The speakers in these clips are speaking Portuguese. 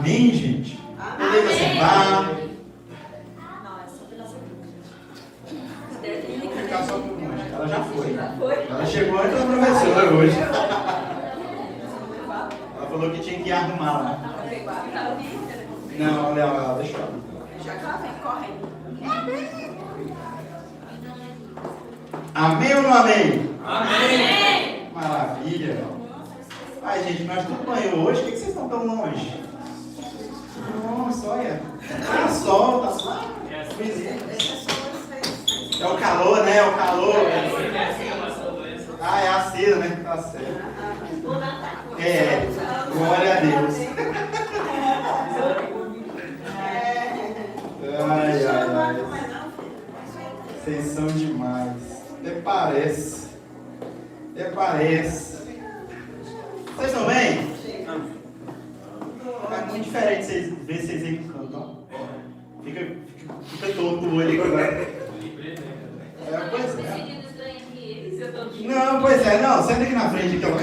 Amém, gente? Podemos sentar. Não, é só pela Vou ficar só por longe. Ela já foi. Foi? Ela chegou antes da professora hoje. Ela falou que tinha que arrumar lá. Não, Léo, deixa eu. Já que ela vem correndo. Amém ou não amém? Amém! Maravilha. Ai, gente, nós tudo banho hoje. Por que vocês estão tão longe? Nossa, olha. Tá sol, tá sol. É o calor, né? É o calor. Ah, é a cera, né? Tá certo. É, glória a Deus. Ai, ai, ai. Vocês são demais. Até parece. Até parece. Vocês estão bem? É muito diferente vocês ver vocês aí no canto, ó. Fica torto o olho agora. Pois é. Não, pois é, não, senta aqui na frente que eu.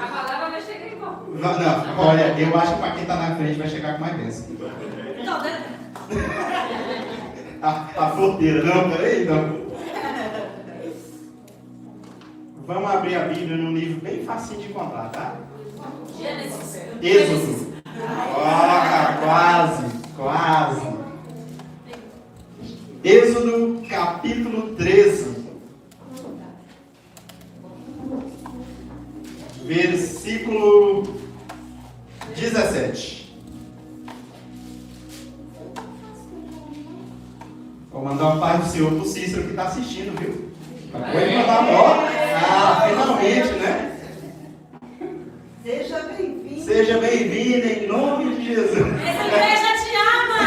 A palavra vai chegar igual. Não, olha, eu acho que para quem está na frente vai chegar com mais bênção. Então, A forteira, não, peraí, não. Vamos abrir a Bíblia num livro bem facinho de encontrar, tá? Gênesis. Êxodo. Quase. Êxodo, capítulo 13. Versículo 17. Vou mandar uma paz do Senhor para o Cícero que está assistindo, viu? Pode mandar a finalmente, né? Seja bem-vindo. Seja bem-vindo em nome de Jesus. Essa igreja te ama!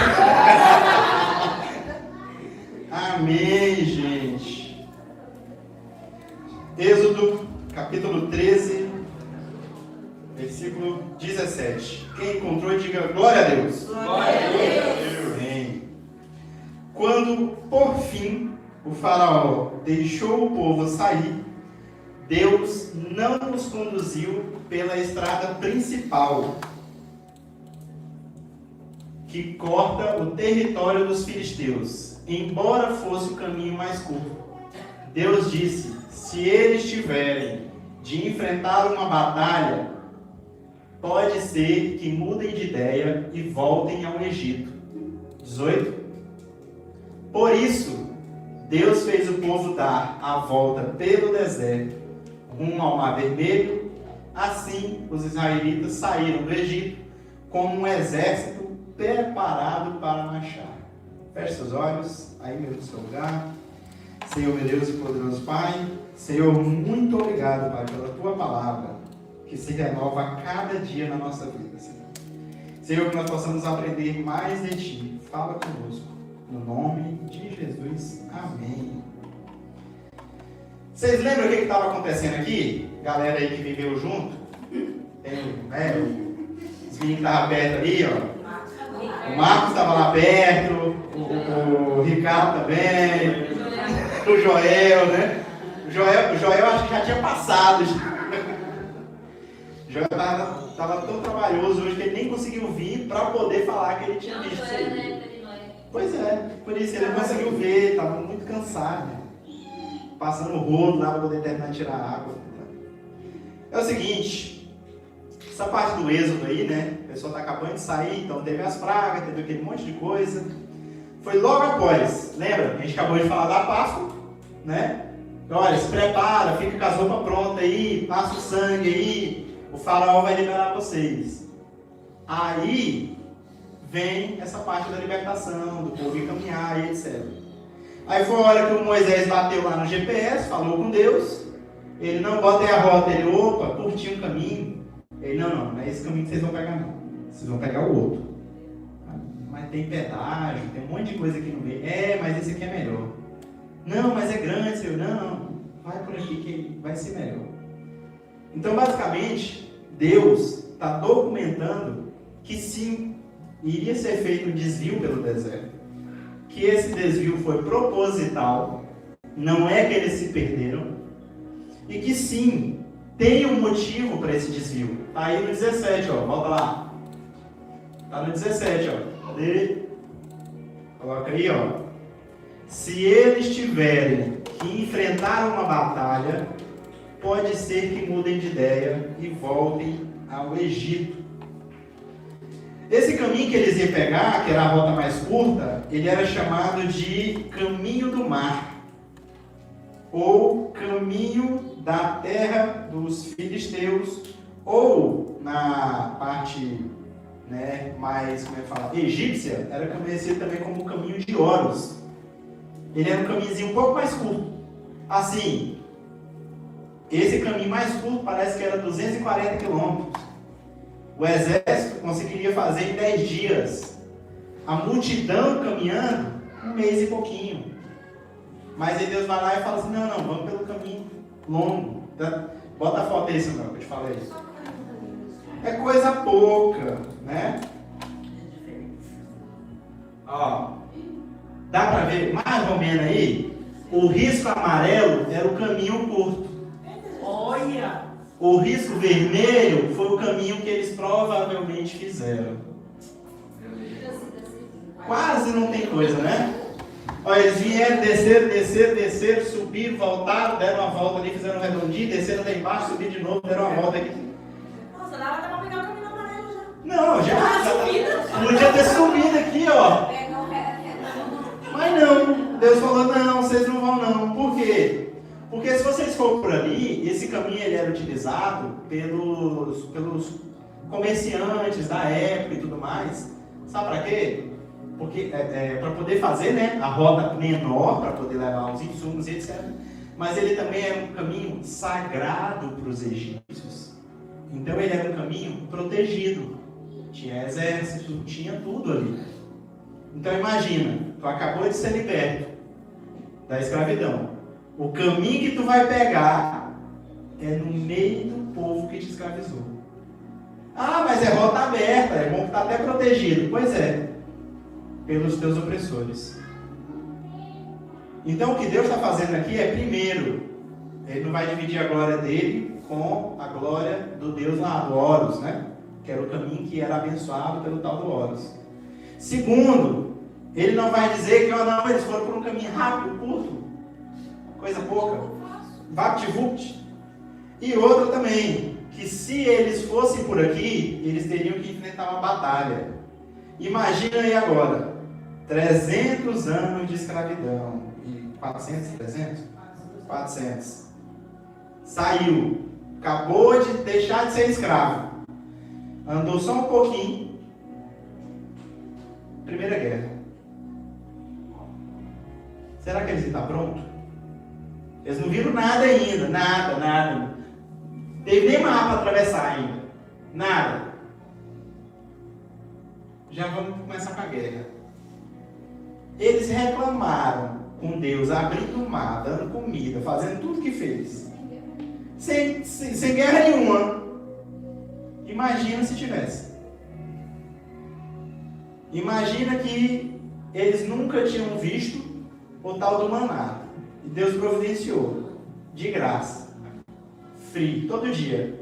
Amém, gente. Êxodo, capítulo 13, versículo 17. Quem encontrou, diga glória a Deus. Glória a Deus. Amém. Quando, por fim, o faraó deixou o povo sair, Deus não os conduziu pela estrada principal, que corta o território dos filisteus, embora fosse o caminho mais curto. Deus disse: se eles tiverem de enfrentar uma batalha, pode ser que mudem de ideia e voltem ao Egito. 18. Por isso, Deus fez o povo dar a volta pelo deserto, rumo ao Mar Vermelho. Assim, os israelitas saíram do Egito como um exército preparado para marchar. Feche seus olhos, aí mesmo no seu lugar. Senhor, meu Deus e poderoso Pai, Senhor, muito obrigado, Pai, pela Tua palavra, que se renova a cada dia na nossa vida, Senhor. Senhor, que nós possamos aprender mais de Ti. Fala conosco, no nome de Jesus. Amém. Vocês lembram o que estava acontecendo aqui? Galera aí que viveu junto? Tem, né? Os meninos que estavam perto ali, ó. O Marcos estava lá perto, o Ricardo também, o Joel, né? O Joel acho que já tinha passado. O Joel estava tão trabalhoso hoje que ele nem conseguiu vir para poder falar que ele tinha visto isso aí. Pois é, por isso ele não conseguiu ver, estava muito cansado, né? Passando o rodo lá para poder terminar de tirar a água. É o seguinte, essa parte do êxodo aí, né? A pessoa está acabando de sair, então teve as pragas, teve aquele monte de coisa. Foi logo após, lembra? A gente acabou de falar da Páscoa, né? Olha, se prepara, fica com as roupas prontas aí, passa o sangue aí, o faraó vai liberar vocês. Aí vem essa parte da libertação, do povo ir caminhar e etc. Aí foi a hora que o Moisés bateu lá no GPS, falou com Deus. Ele não bota aí a rota, ele, opa, curtiu um caminho. Ele, não é esse caminho que vocês vão pegar não. Vocês vão pegar o outro. Mas tem pedágio, tem um monte de coisa aqui no meio. Mas esse aqui é melhor. Não, mas é grande, Senhor. Não, vai por aqui que vai ser melhor. Então, basicamente, Deus está documentando que sim, iria ser feito um desvio pelo deserto. Que esse desvio foi proposital, não é que eles se perderam, e que sim, tem um motivo para esse desvio. Aí no 17, ó, volta lá. Está no 17, ó. Cadê? Coloca aí, ó. Se eles tiverem que enfrentar uma batalha, pode ser que mudem de ideia e voltem ao Egito. Esse caminho que eles iam pegar, que era a rota mais curta, ele era chamado de caminho do mar, ou caminho da terra dos filisteus, ou na parte, né, mais, como é que fala, egípcia, era conhecido também como o caminho de Horus. Ele era um caminhozinho um pouco mais curto. Assim, esse caminho mais curto parece que era 240 quilômetros. O exército conseguiria fazer em 10 dias. A multidão caminhando, 1 mês e pouquinho. Mas aí Deus vai lá e fala assim, não, vamos pelo caminho longo. Bota a foto aí, Samuel, que eu te falei. É coisa pouca, né? Ó, dá pra ver mais ou menos aí? O risco amarelo era o caminho curto. Olha! O risco vermelho foi o caminho que eles provavelmente fizeram. Quase não tem coisa, né? Olha, eles vieram, desceram, subiram, voltaram, deram uma volta ali, fizeram um redondinho, desceram lá embaixo, subiram de novo, deram uma volta aqui. Nossa, dá pra pegar o caminho amarelo já. Não, já podia ter subido aqui, ó. Mas não, Deus falou, não, vocês não vão não. Por quê? Porque se vocês forem por ali, esse caminho ele era utilizado pelos comerciantes da época e tudo mais. Sabe para quê? Porque para poder fazer, né, a rota menor, para poder levar os insumos e etc. Mas ele também era um caminho sagrado para os egípcios. Então ele era um caminho protegido. Tinha exército, tinha tudo ali. Então imagina, tu acabou de ser liberto da escravidão. O caminho que tu vai pegar é no meio do povo que te escravizou. Ah, mas é rota aberta, é bom que está até protegido. Pois é, pelos teus opressores. Então o que Deus está fazendo aqui é, primeiro, Ele não vai dividir a glória dele com a glória do Deus lá, do Horus, né? Que era o caminho que era abençoado pelo tal do Horus. Segundo, Ele não vai dizer que não, eles foram por um caminho rápido, curto, coisa pouca, vapt-vupt. E outra também, que se eles fossem por aqui, eles teriam que enfrentar uma batalha. Imagina aí agora, 300 anos de escravidão, e 400? Saiu, acabou de deixar de ser escravo, andou só um pouquinho, Primeira Guerra. Será que eles estão prontos? Eles não viram nada ainda, nada. Teve nem mapa para atravessar ainda, nada. Já vamos começar com a guerra. Eles reclamaram com Deus, abrindo o mar, dando comida, fazendo tudo que fez. Sem guerra nenhuma. Imagina se tivesse. Imagina que eles nunca tinham visto o tal do maná. E Deus providenciou, de graça, frio, todo dia.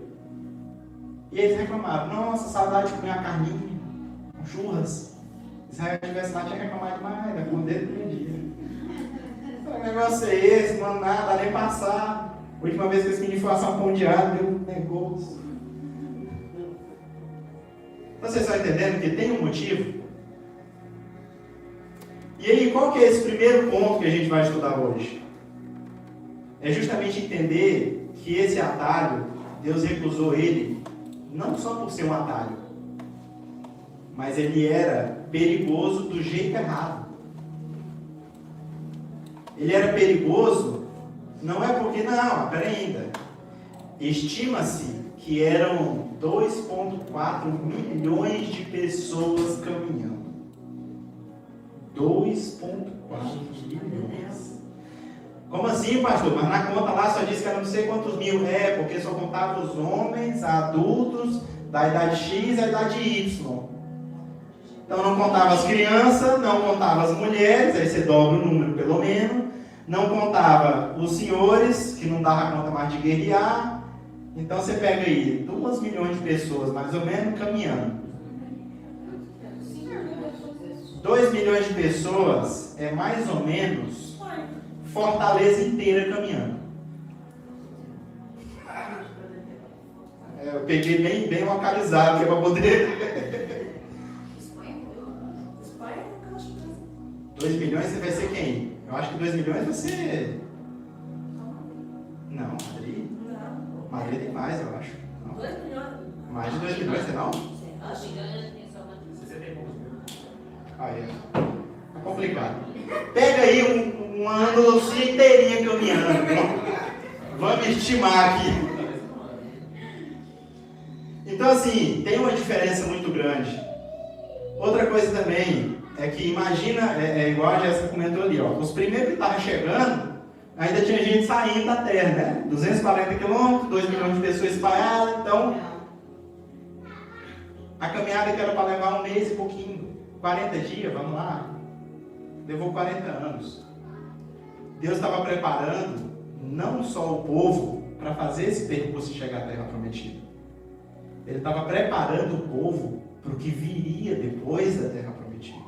E eles reclamaram, nossa, saudade de comer uma carninha, churras. Israel tivesse lá, tinha reclamado demais, vai comer dentro do dia. Que negócio é esse, mano, nada, nem passar. A última vez que esse menino foi assar um pão de alho, deu um negócio. Vocês estão entendendo que tem um motivo? E aí, qual que é esse primeiro ponto que a gente vai estudar hoje? É justamente entender que esse atalho, Deus recusou ele, não só por ser um atalho, mas ele era perigoso do jeito errado. Ele era perigoso, não é porque, não, peraí ainda. Estima-se que eram 2,4 milhões de pessoas caminhando. 2,4 milhões. Como assim, pastor? Mas na conta lá só diz que era não sei quantos mil. É, porque só contava os homens adultos da idade X e a idade Y. Então não contava as crianças, não contava as mulheres, aí você dobra o número pelo menos. Não contava os senhores, que não dava conta mais de guerrear. Então você pega aí 2 milhões de pessoas, mais ou menos, caminhando. de pessoas é mais ou menos Fortaleza inteira caminhando. Eu peguei bem localizado, que é para poder... Espanha, 2 milhões você vai ser quem? Eu acho que 2 milhões vai ser... Não, Madrid. Não. Madrid tem mais, eu acho. Não. 2 milhões. Mais de 2 milhões, você não? Acho que Aí, é complicado. Pega aí uma Andalucia inteirinha caminhando. Vamos estimar aqui. Então, assim, tem uma diferença muito grande. Outra coisa também é que imagina, igual a Jéssica comentou ali, ó, os primeiros que estavam chegando, ainda tinha gente saindo da Terra, né? 240 quilômetros, 2 milhões de pessoas espalhadas, então a caminhada que era para levar 1 mês e pouquinho, 40 dias, vamos lá, levou 40 anos. Deus estava preparando não só o povo para fazer esse percurso e chegar à Terra Prometida. Ele estava preparando o povo para o que viria depois da Terra Prometida.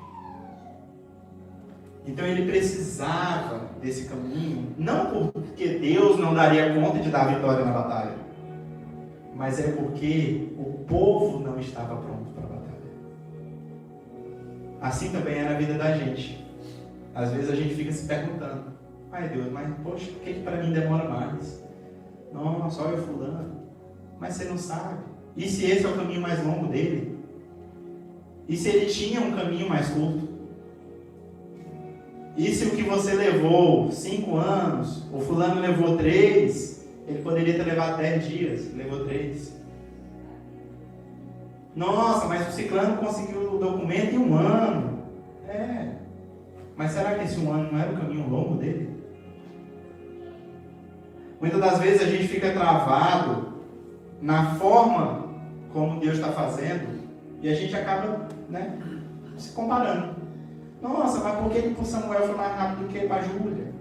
Então ele precisava desse caminho, não porque Deus não daria conta de dar vitória na batalha, mas é porque o povo não estava pronto para a batalha. Assim também é na vida da gente. Às vezes a gente fica se perguntando: ai Deus, mas poxa, por que para mim demora mais? Nossa, olha o fulano. Mas você não sabe. E se esse é o caminho mais longo dele? E se ele tinha um caminho mais curto? E se o que você levou 5 anos, o fulano levou 3, ele poderia ter levado 10 dias, levou 3. Nossa, mas o ciclano conseguiu o documento em 1 ano. Mas será que esse 1 ano não era o caminho longo dele? Muitas das vezes a gente fica travado na forma como Deus está fazendo e a gente acaba, se comparando. Nossa, mas por que para o Samuel foi mais rápido do que para a Júlia?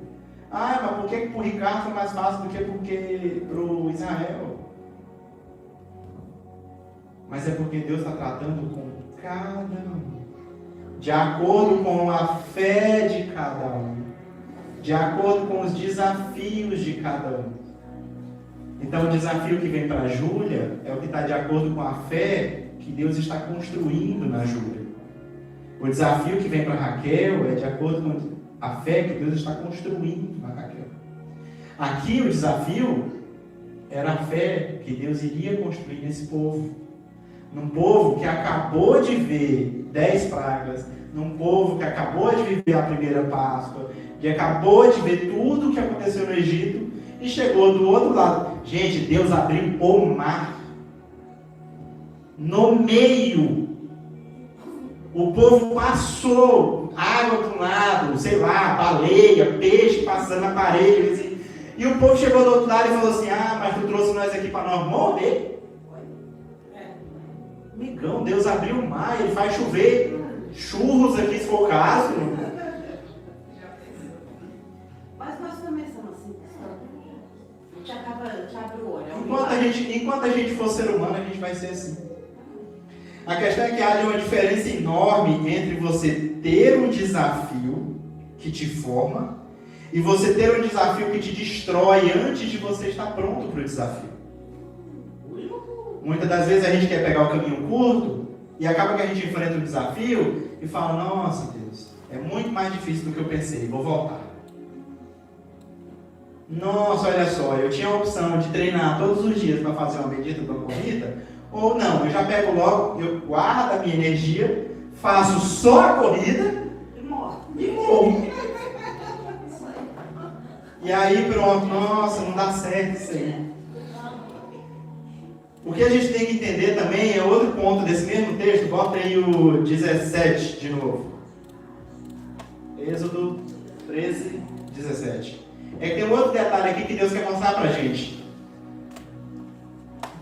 Ah, mas por que para o Ricardo foi mais fácil do que para o Israel? Mas é porque Deus está tratando com cada um, de acordo com a fé de cada um, de acordo com os desafios de cada um. Então o desafio que vem para a Júlia é o que está de acordo com a fé que Deus está construindo na Júlia. O desafio que vem para Raquel é de acordo com a fé que Deus está construindo na Raquel. Aqui o desafio era a fé que Deus iria construir nesse povo. Num povo que acabou de ver 10 pragas, num povo que acabou de viver a primeira Páscoa, que acabou de ver tudo o que aconteceu no Egito e chegou do outro lado. Gente, Deus abriu o mar no meio. O povo passou água para um lado, sei lá, baleia, peixe passando na parede, assim. E o povo chegou do outro lado e falou assim: ah, mas tu trouxe nós aqui para nós morrer? Amigão, Deus abriu o mar, ele faz chover churros aqui, se for o caso. Mas nós também somos assim. A gente acaba, te abre o olho. Enquanto a gente for ser humano, a gente vai ser assim. A questão é que há uma diferença enorme entre você ter um desafio que te forma e você ter um desafio que te destrói antes de você estar pronto para o desafio. Muitas das vezes a gente quer pegar o caminho curto e acaba que a gente enfrenta o desafio e fala: nossa Deus, é muito mais difícil do que eu pensei, vou voltar. Nossa, olha só, eu tinha a opção de treinar todos os dias para fazer uma medida para uma corrida, ou não, eu já pego logo, eu guardo a minha energia, faço só a corrida e morro. E aí pronto, nossa, não dá certo isso aí. O que a gente tem que entender também é outro ponto desse mesmo texto. Bota aí o 17 de novo. Êxodo 13, 17. É que tem um outro detalhe aqui que Deus quer mostrar pra gente.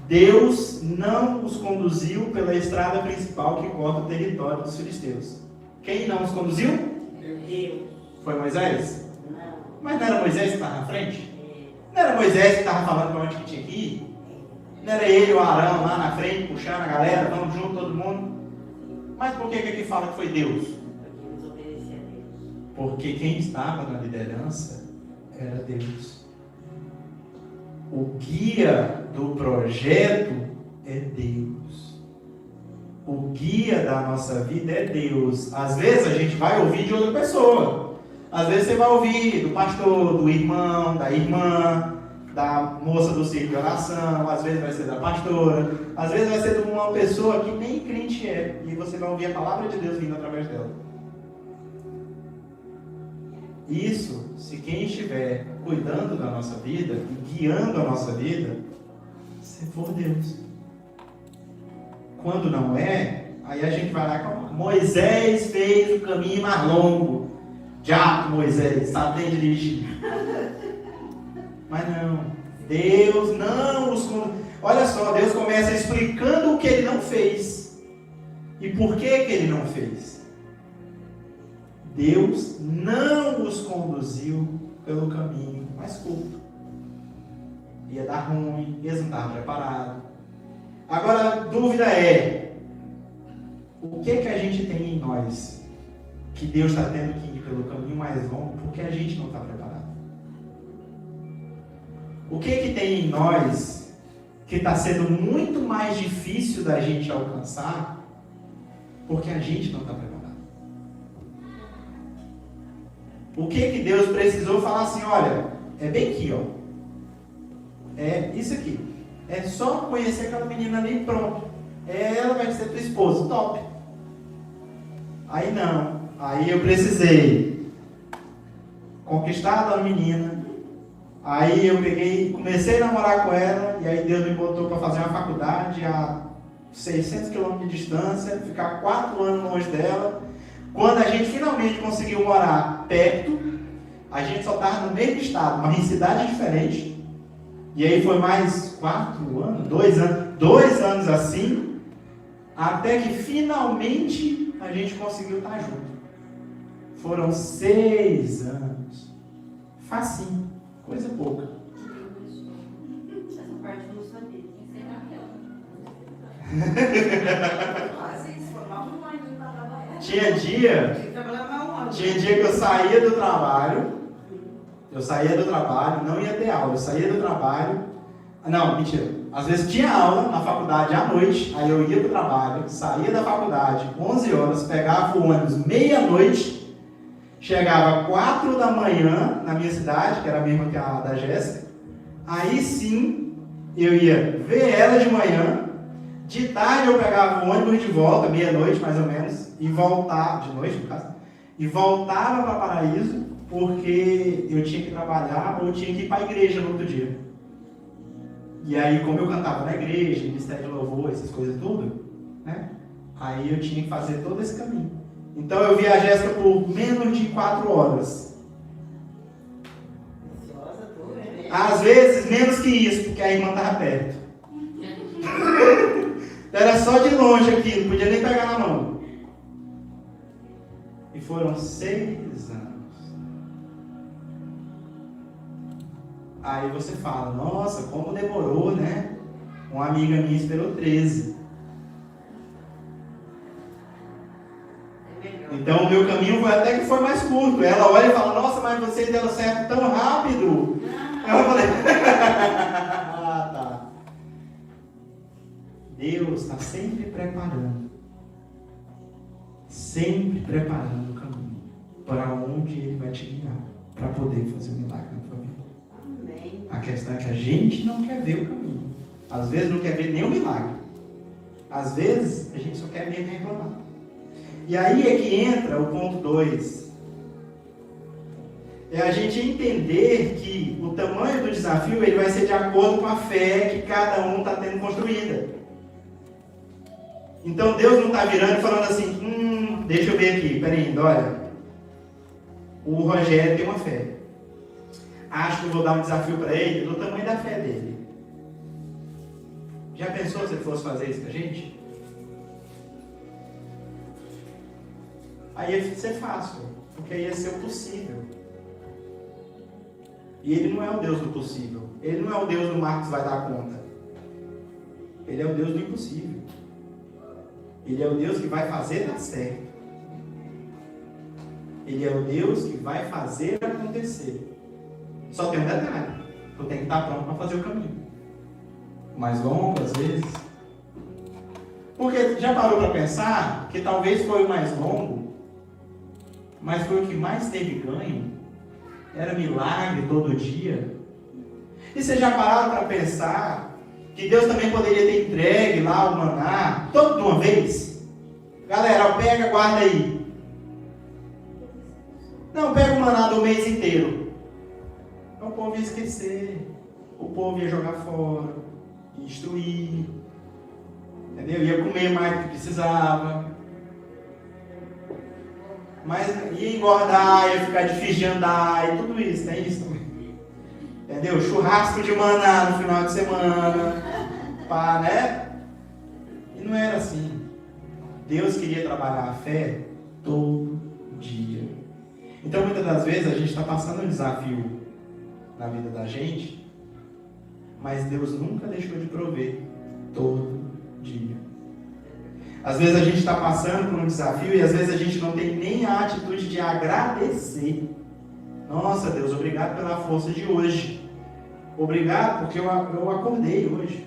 Deus não os conduziu pela estrada principal que corta o território dos filisteus. Quem não os conduziu? Deus. Foi Moisés? Não. Mas não era Moisés que estava na frente? Não era Moisés que estava falando para onde que tinha que ir? Não era ele, o Arão, lá na frente, puxando a galera, vamos junto todo mundo? Mas por que aqui fala que foi Deus? Porque eles obedeceram Porque quem estava na liderança era Deus. O guia do projeto é Deus. O guia da nossa vida é Deus. Às vezes a gente vai ouvir de outra pessoa. Às vezes você vai ouvir do pastor, do irmão, da irmã, da moça do círculo de oração. Às vezes vai ser da pastora. Às vezes vai ser de uma pessoa que nem crente é. E você vai ouvir a palavra de Deus vindo através dela. Isso, se quem estiver cuidando da nossa vida e guiando a nossa vida, se for Deus. Quando não é, aí a gente vai lá com Moisés fez o caminho mais longo. Já Moisés, sabe nem dirigir. Mas não, Deus não os... Olha só, Deus começa explicando o que Ele não fez. E por que Ele não fez. Deus não os conduziu pelo caminho mais curto. Ia dar ruim, eles não estavam preparados. Agora a dúvida é, o que a gente tem em nós que Deus está tendo que ir pelo caminho mais longo porque a gente não está preparado? O que tem em nós que está sendo muito mais difícil da gente alcançar porque a gente não está preparado? O que Deus precisou falar assim, olha, é bem aqui, ó. É isso aqui. É só conhecer aquela menina ali e pronto. Ela vai ser tua esposa, top. Aí não. Aí eu precisei conquistar a menina. Aí eu comecei a namorar com ela. E aí Deus me botou para fazer uma faculdade a 600 km de distância. Ficar 4 anos longe dela. Quando a gente finalmente conseguiu morar perto, a gente só estava no mesmo estado, mas em cidade diferente. E aí foi mais 4 anos, 2 anos, 2 anos assim, até que finalmente a gente conseguiu estar junto. Foram 6 anos. Facinho, coisa pouca. Essa parte eu não sabia. Quase isso, formava um ano para trabalhar. Tinha dia que eu saía do trabalho. Não ia ter aula, eu saía do trabalho. Não, mentira. Às vezes tinha aula na faculdade à noite, aí eu ia para o trabalho, saía da faculdade 11 horas, pegava o ônibus meia-noite, chegava 4 da manhã na minha cidade, que era a mesma que a da Jéssica. Aí sim, eu ia ver ela de manhã, de tarde eu pegava o ônibus de volta, meia-noite mais ou menos, e voltava, de noite no caso, e voltava para Paraíso, porque eu tinha que trabalhar ou eu tinha que ir para a igreja no outro dia. E aí, como eu cantava na igreja, ministério de louvor, essas coisas tudo, né? Aí eu tinha que fazer todo esse caminho. Então eu via a Jéssica por menos de 4 horas. Às vezes, menos que isso, porque a irmã estava perto. Era só de longe aqui, não podia nem pegar na mão. E foram 6 anos. Aí você fala, nossa, como demorou, né? Uma amiga minha esperou 13. Então o meu caminho até que foi mais curto. Ela olha e fala, nossa, mas vocês deram certo tão rápido. Eu falei, ah, tá. Deus está sempre preparando o caminho para onde Ele vai te guiar, para poder fazer um milagre na tua vida. Amém. A questão é que a gente não quer ver o caminho. Às vezes não quer ver nem o milagre. Às vezes a gente só quer mesmo reclamar. E aí é que entra o ponto 2. É a gente entender que o tamanho do desafio ele vai ser de acordo com a fé que cada um está tendo construída. Então Deus não está virando e falando assim, deixa eu ver aqui, peraí, olha, o Rogério tem uma fé. Acho que eu vou dar um desafio para ele do tamanho da fé dele. Já pensou se ele fosse fazer isso com a gente? Aí ia ser fácil, porque ia ser o possível. E Ele não é o Deus do possível. Ele não é o Deus do Marcos vai dar conta. Ele é o Deus do impossível. Ele é o Deus que vai fazer dar certo. Ele é o Deus que vai fazer acontecer. Só tem um detalhe: tu tem que estar pronto para fazer o caminho. Mais longo, às vezes. Porque já parou para pensar que talvez foi o mais longo, mas foi o que mais teve ganho? Era milagre todo dia. E vocês já pararam para pensar que Deus também poderia ter entregue lá o maná, todo de uma vez? Galera, pega, guarda aí. Não, pega o maná do mês inteiro. O povo ia esquecer. O povo ia jogar fora. Ia destruir. Entendeu? Ia comer mais do que precisava. Mas ia engordar, ia ficar difícil de andar e tudo isso, tem isso também. Entendeu? Churrasco de maná no final de semana. Pá, né? E não era assim. Deus queria trabalhar a fé todo dia. Então, muitas das vezes, a gente está passando um desafio na vida da gente, mas Deus nunca deixou de prover todo dia. Às vezes a gente está passando por um desafio e às vezes a gente não tem nem a atitude de agradecer. Nossa, Deus, obrigado pela força de hoje. Obrigado porque eu acordei hoje.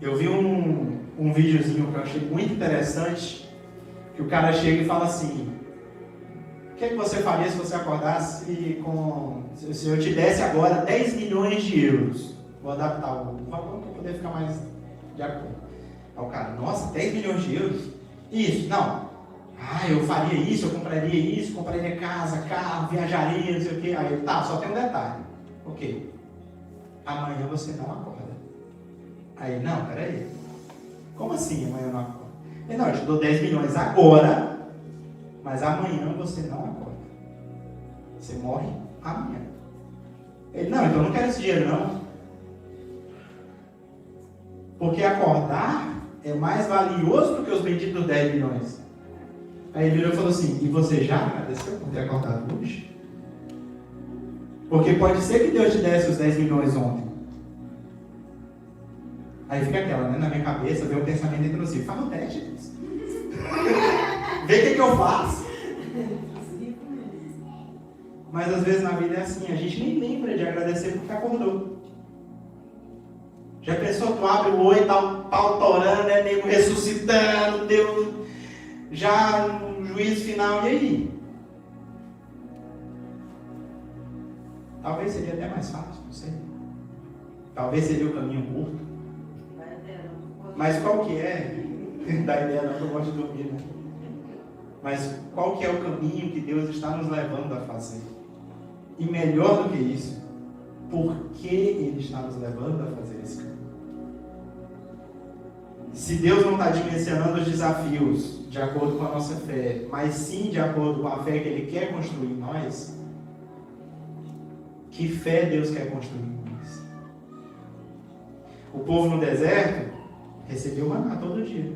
Eu vi um videozinho que eu achei muito interessante, que o cara chega e fala assim: o que você faria se você acordasse se eu te desse agora 10 milhões de euros? Vou adaptar o valor para poder ficar mais de acordo. Aí o cara: nossa, 10 milhões de euros? Isso, não. Eu faria isso, eu compraria casa, carro, viajaria, não sei o quê. Aí ele: tá, só tem um detalhe. Ok. Amanhã você não acorda. Aí: não, peraí. Como assim amanhã eu não acordo? Ele: não, eu te dou 10 milhões agora, mas amanhã você não acorda. Você morre amanhã. Ele: não, então eu não quero esse dinheiro não. Porque acordar é mais valioso do que os benditos 10 milhões. Aí ele virou e falou assim: e você já agradeceu por ter acordado hoje? Porque pode ser que Deus te desse os 10 milhões ontem. Aí fica aquela, né? Na minha cabeça, vem um pensamento entrando assim: faz o teste, Deus. Vê o que eu faço. Mas às vezes na vida é assim, a gente nem lembra de agradecer porque acordou. Já pensou, tu abre o olho e tá o pau torando, né? Nego ressuscitando, Deus já no juízo final, e aí? Talvez seria até mais fácil, não sei. Talvez seria o caminho curto. Mas qual que é? Da ideia não, que eu gosto de dormir, né? Mas qual que é o caminho que Deus está nos levando a fazer? E melhor do que isso, por que Ele está nos levando a fazer esse caminho? Se Deus não está dimensionando os desafios de acordo com a nossa fé, mas sim de acordo com a fé que Ele quer construir em nós, que fé Deus quer construir em nós? O povo no deserto recebeu maná todo dia.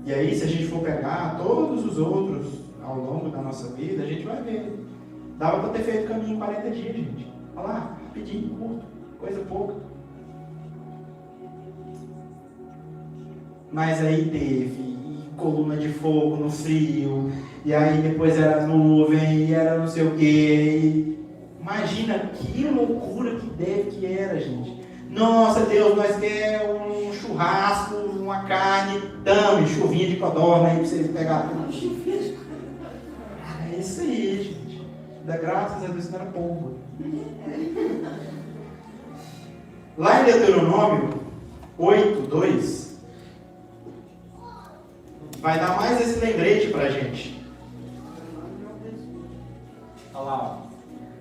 E aí, se a gente for pegar todos os outros ao longo da nossa vida, a gente vai ver. Dava para ter feito caminho em 40 dias, gente. Olha lá, rapidinho, curto, coisa pouca. Mas aí teve coluna de fogo no frio, e aí depois era nuvem, e era não sei o quê. Imagina que loucura que era, gente. Nossa, Deus, nós queremos um churrasco, uma carne, dame, chuvinha de codorna aí pra vocês pegarem tudo. É isso aí, gente. Dá graças a Deus que não era pomba. Lá em Deuteronômio 8:2 vai dar mais esse lembrete pra gente. Olha lá, ó.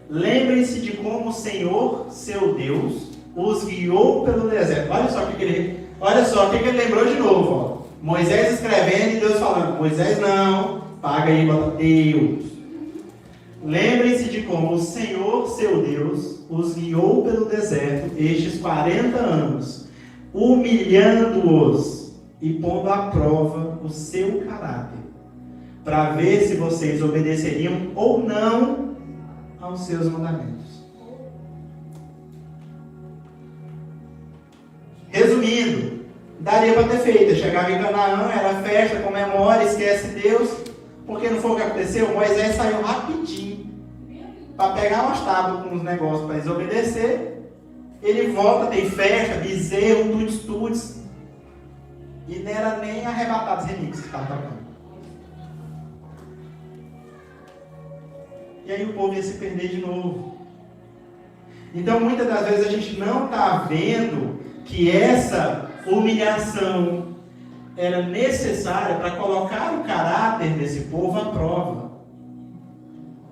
Lembrem-se de como o Senhor, seu Deus, os guiou pelo deserto. Olha só o que ele lembrou de novo. Ó. Moisés escrevendo e Deus falando: Moisés não, paga aí, bota Deus. Lembrem-se de como o Senhor, seu Deus, os guiou pelo deserto estes 40 anos, humilhando-os e pondo à prova o seu caráter, para ver se vocês obedeceriam ou não aos seus mandamentos. Resumindo, daria para ter feito. Chegava em Canaã, era festa, comemora, esquece Deus. Porque não foi o que aconteceu? Moisés saiu rapidinho para pegar umas tábuas com os negócios para eles obedecer. Ele volta, tem festa, bezerro, tuts. E não era nem Arrebatados Remix que estava tocando. E aí o povo ia se perder de novo. Então muitas das vezes a gente não está vendo que essa humilhação era necessária para colocar o caráter desse povo à prova.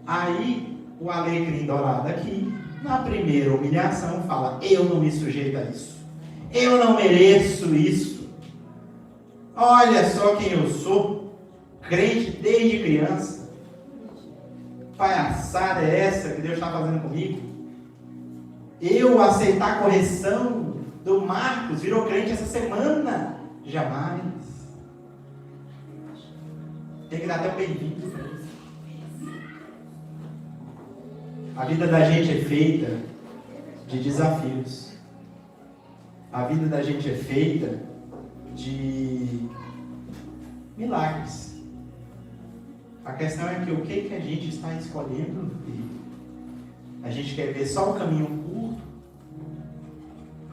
Aí o alecrim dourado aqui, na primeira humilhação, fala: eu não me sujeito a isso. Eu não mereço isso. Olha só quem eu sou, crente desde criança. Palhaçada é essa que Deus está fazendo comigo? Eu aceitar a correção do Marcos, virou crente essa semana? Jamais. Tem que dar até um bem-vindo. A vida da gente é feita de desafios. A vida da gente é feita de milagres. A questão é que o que a gente está escolhendo ver? A gente quer ver só o caminho curto?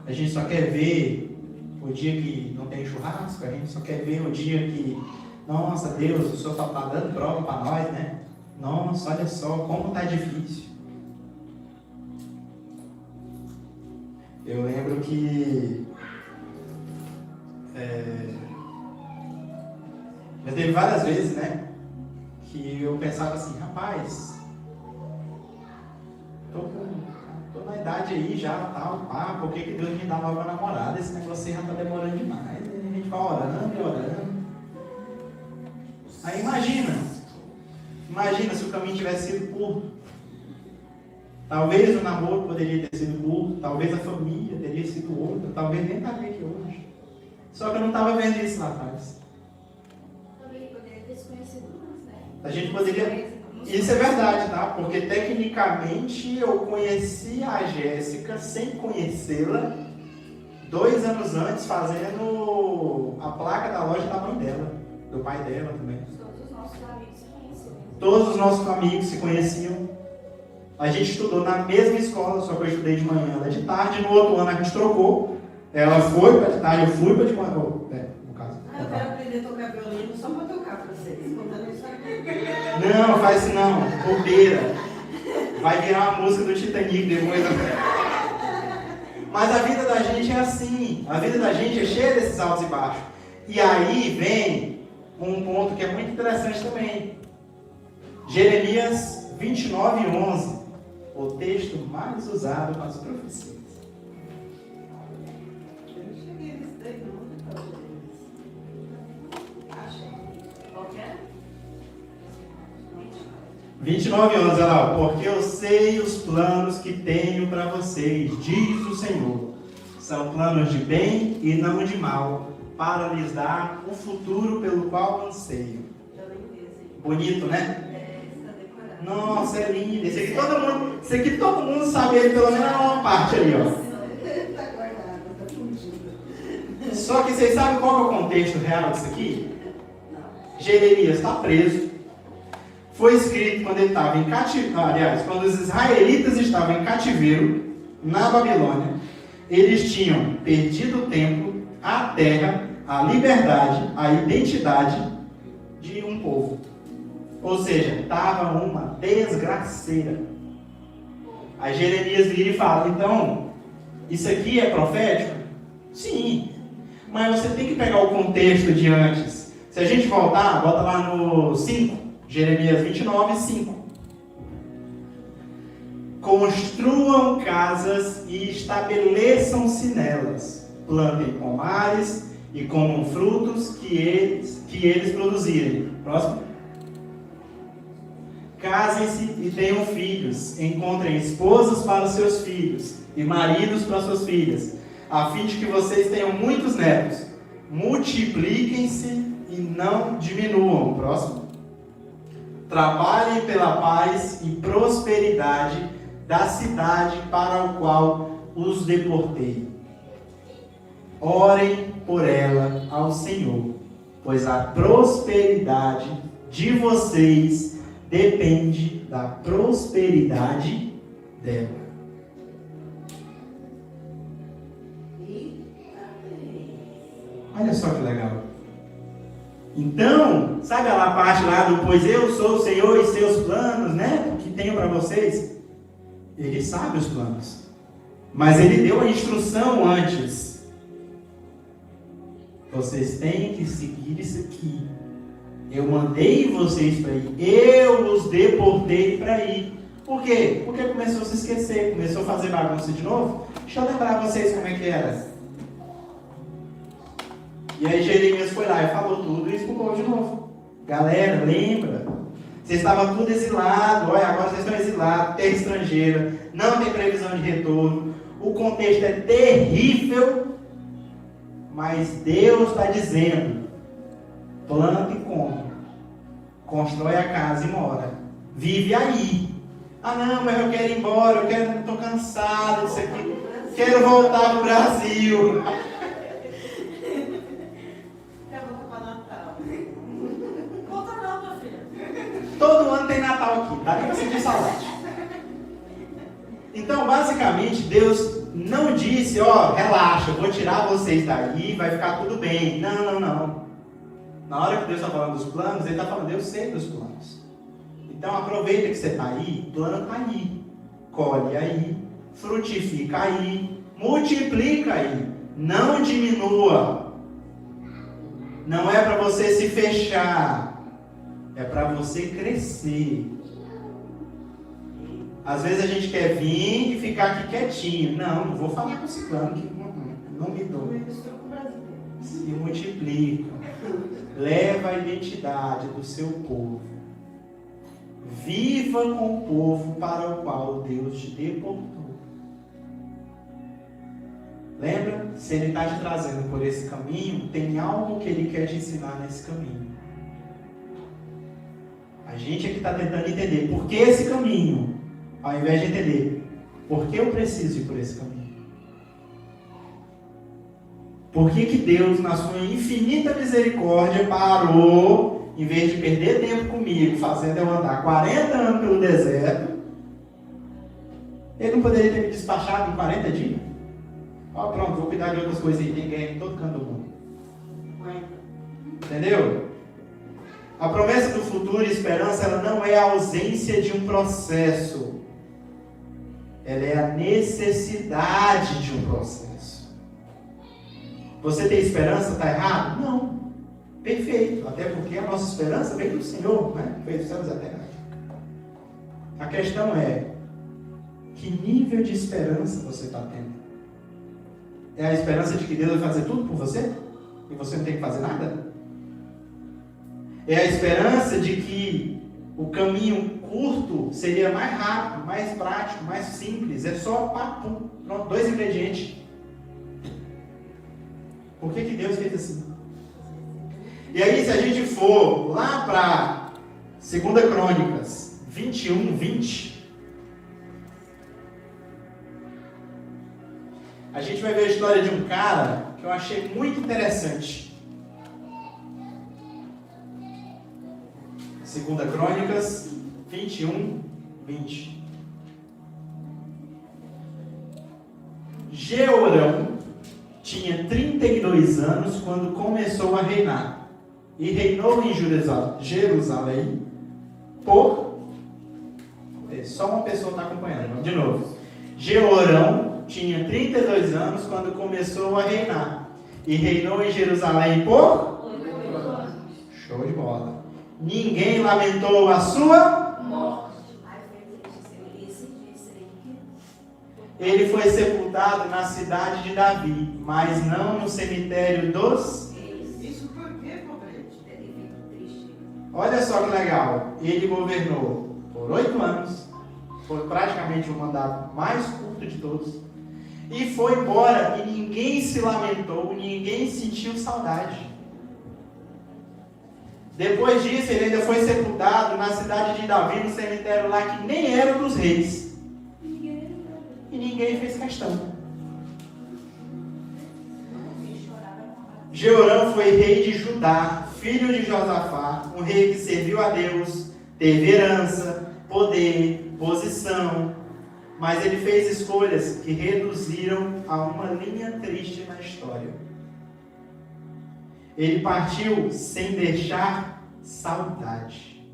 A gente só quer ver o dia que não tem churrasco? A gente só quer ver o dia que, nossa Deus, o Senhor está dando prova para nós, né? Nossa, olha só como está difícil. Eu lembro que já teve várias vezes, né? Que eu pensava assim, rapaz, tô na idade aí já, tal, por que Deus me dá nova namorada? Esse negócio aí já tá demorando demais, a gente vai orando e orando. Aí imagina se o caminho tivesse sido curto. Talvez o namoro poderia ter sido curto, talvez a família teria sido outra, talvez nem estaria aqui hoje. Só que eu não estava vendo isso lá atrás. A gente poderia... Isso é verdade, tá? Porque tecnicamente eu conheci a Jéssica sem conhecê-la 2 anos antes, fazendo a placa da loja da mãe dela, do pai dela também. Todos os nossos amigos se conheciam. Todos os nossos amigos se conheciam. A gente estudou na mesma escola, só que eu estudei de manhã, ela de tarde. No outro ano a gente trocou. Ela foi para de tarde, eu fui para de manhã. No caso. Eu quero aprender a tocar violino só para tocar para vocês, contando isso aqui. Não, faz isso não, bobeira. Vai virar uma música do Titanic depois. Mas a vida da gente é assim. A vida da gente é cheia desses altos e baixos. E aí vem um ponto que é muito interessante também. Jeremias 29:11. O texto mais usado nas profecias. Eu não cheguei nesse daí não, né? Achei. Qual que é? 29:11, olha lá, porque eu sei os planos que tenho para vocês, diz o Senhor. São planos de bem e não de mal, para lhes dar o futuro pelo qual anseio. Bonito, né? Nossa, é lindo. Esse aqui todo mundo sabe ele, pelo menos uma parte ali, ó. Tá guardado, tá fundido. Só que vocês sabem qual é o contexto real disso aqui? Jeremias está preso. Foi escrito quando ele estava em cativeiro. Aliás, quando os israelitas estavam em cativeiro na Babilônia, eles tinham perdido o templo, a terra, a liberdade, a identidade de um povo. Ou seja, estava uma desgraceira. Aí Jeremias vira e fala: então, isso aqui é profético? Sim, mas você tem que pegar o contexto de antes. Se a gente voltar, bota lá no 5, Jeremias 29:5. Construam casas e estabeleçam-se nelas, plantem pomares e comam frutos que eles produzirem. Próximo. Casem-se e tenham filhos, encontrem esposas para os seus filhos e maridos para suas filhas, a fim de que vocês tenham muitos netos. Multipliquem-se e não diminuam. Próximo. Trabalhem pela paz e prosperidade da cidade para a qual os deportei. orem por ela ao Senhor, pois a prosperidade de vocês depende da prosperidade dela. Olha só que legal. Então, sabe a parte lá do pois eu sou o Senhor e seus planos, né? Que tenho para vocês. Ele sabe os planos. Mas ele deu a instrução antes. Vocês têm que seguir isso aqui. Eu mandei vocês para ir. Eu os deportei para ir. Por quê? Porque começou a se esquecer. Começou a fazer bagunça de novo. Deixa eu lembrar vocês como é que era. E aí Jeremias foi lá e falou tudo isso pro povo de novo. Galera, lembra? Vocês estavam tudo exilados. Olha, agora vocês estão exilados. Terra estrangeira. Não tem previsão de retorno. O contexto é terrível. Mas Deus está dizendo: planta e come. Constrói a casa e mora. Vive aí. Ah não, mas eu quero ir embora. Eu estou cansado disso aqui. Quero voltar pro Brasil. Todo ano tem Natal aqui, dá nem para sentir saudade. Então, basicamente, Deus não disse, relaxa, eu vou tirar vocês daí, vai ficar tudo bem. Não. Na hora que Deus está falando dos planos, Ele está falando, eu sei dos planos. Então, aproveita que você está aí, planta aí, colhe aí, frutifica aí, multiplica aí, não diminua. Não é para você se fechar. É para você crescer. Às vezes a gente quer vir e ficar aqui quietinho. Não vou falar com o ciclano que não me dou. Se multiplica. Leva a identidade do seu povo. Viva com o povo para o qual Deus te deportou. Lembra? Se Ele está te trazendo por esse caminho, tem algo que Ele quer te ensinar nesse caminho. A gente aqui está tentando entender por que esse caminho, ao invés de entender por que eu preciso ir por esse caminho. Por que Deus, na sua infinita misericórdia, parou, em vez de perder tempo comigo, fazendo eu andar 40 anos pelo deserto, Ele não poderia ter me despachado em 40 dias? Pronto, vou cuidar de outras coisas aí, tem guerra em todo canto do mundo. Entendeu? A promessa do futuro e esperança, ela não é a ausência de um processo. Ela é a necessidade de um processo. Você tem esperança? Está errado? Não. Perfeito. Até porque a nossa esperança vem do Senhor, né? Fez os céus e a terra. A questão é, que nível de esperança você está tendo? É a esperança de que Deus vai fazer tudo por você? E você não tem que fazer nada? É a esperança de que o caminho curto seria mais rápido, mais prático, mais simples. É só pronto, 2 ingredientes. Por que Deus fez assim? E aí, se a gente for lá para 2 Crônicas 21, 20, a gente vai ver a história de um cara que eu achei muito interessante. 2 Crônicas 21, 20. Jeorão tinha 32 anos quando começou a reinar. E reinou em Jerusalém por... Só uma pessoa está acompanhando. Vamos de novo. Jeorão tinha 32 anos quando começou a reinar. E reinou em Jerusalém por... Show de bola. Ninguém lamentou a sua morte. Ele foi sepultado na cidade de Davi, mas não no cemitério dos... Isso por quê, Pobrete? Olha só que legal. Ele governou por 8 anos. Foi praticamente o mandato mais curto de todos. E foi embora e ninguém se lamentou, ninguém sentiu saudade. Depois disso, ele ainda foi sepultado na cidade de Davi, no cemitério lá que nem era dos reis. E ninguém fez questão. Jeorão foi rei de Judá, filho de Josafá, um rei que serviu a Deus, teve herança, poder, posição, mas ele fez escolhas que reduziram a uma linha triste na história. Ele partiu sem deixar saudade.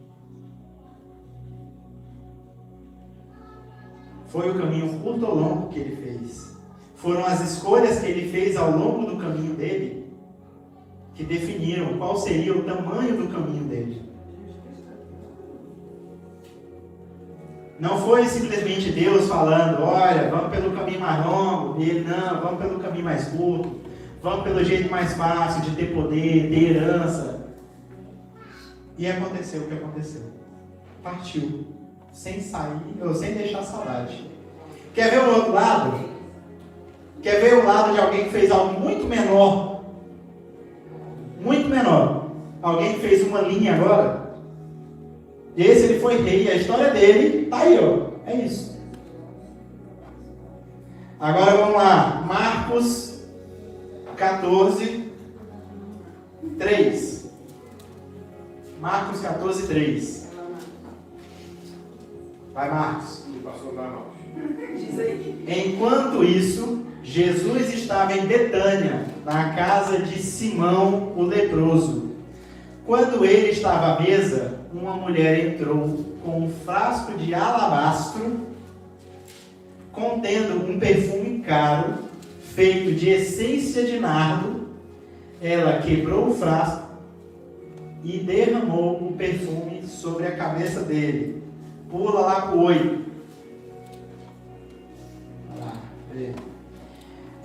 Foi o caminho curto ou longo que ele fez. Foram as escolhas que ele fez ao longo do caminho dele que definiram qual seria o tamanho do caminho dele. Não foi simplesmente Deus falando, olha, vamos pelo caminho mais longo, e ele, não, vamos pelo caminho mais curto, vamos pelo jeito mais fácil de ter poder, ter herança. E aconteceu o que aconteceu. Partiu, sem sair, ou sem deixar saudade. Quer ver o outro lado? Quer ver o lado de alguém que fez algo muito menor? Muito menor. Alguém que fez uma linha agora? Esse ele foi rei, a história dele tá aí, ó. É isso. Agora vamos lá. Marcos 14, 3. Marcos 14, 3. Vai, Marcos. Diz aí. Enquanto isso, Jesus estava em Betânia, na casa de Simão, o leproso. Quando ele estava à mesa, uma mulher entrou com um frasco de alabastro, contendo um perfume caro, feito de essência de nardo. Ela quebrou o frasco e derramou o perfume sobre a cabeça dele. Pula lá para o 8.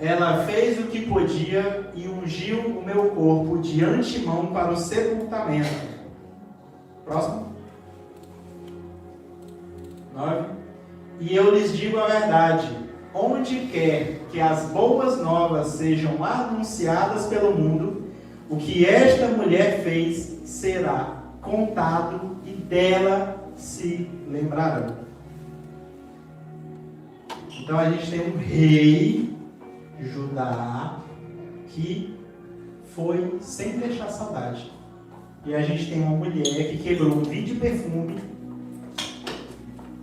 Ela fez o que podia e ungiu o meu corpo de antemão para o sepultamento. Próximo. 9. E eu lhes digo a verdade: onde quer que as boas novas sejam anunciadas pelo mundo, o que esta mulher fez será contado e dela se lembrarão. Então a gente tem um rei Judá que foi sem deixar saudade. E a gente tem uma mulher que quebrou um vidro de perfume.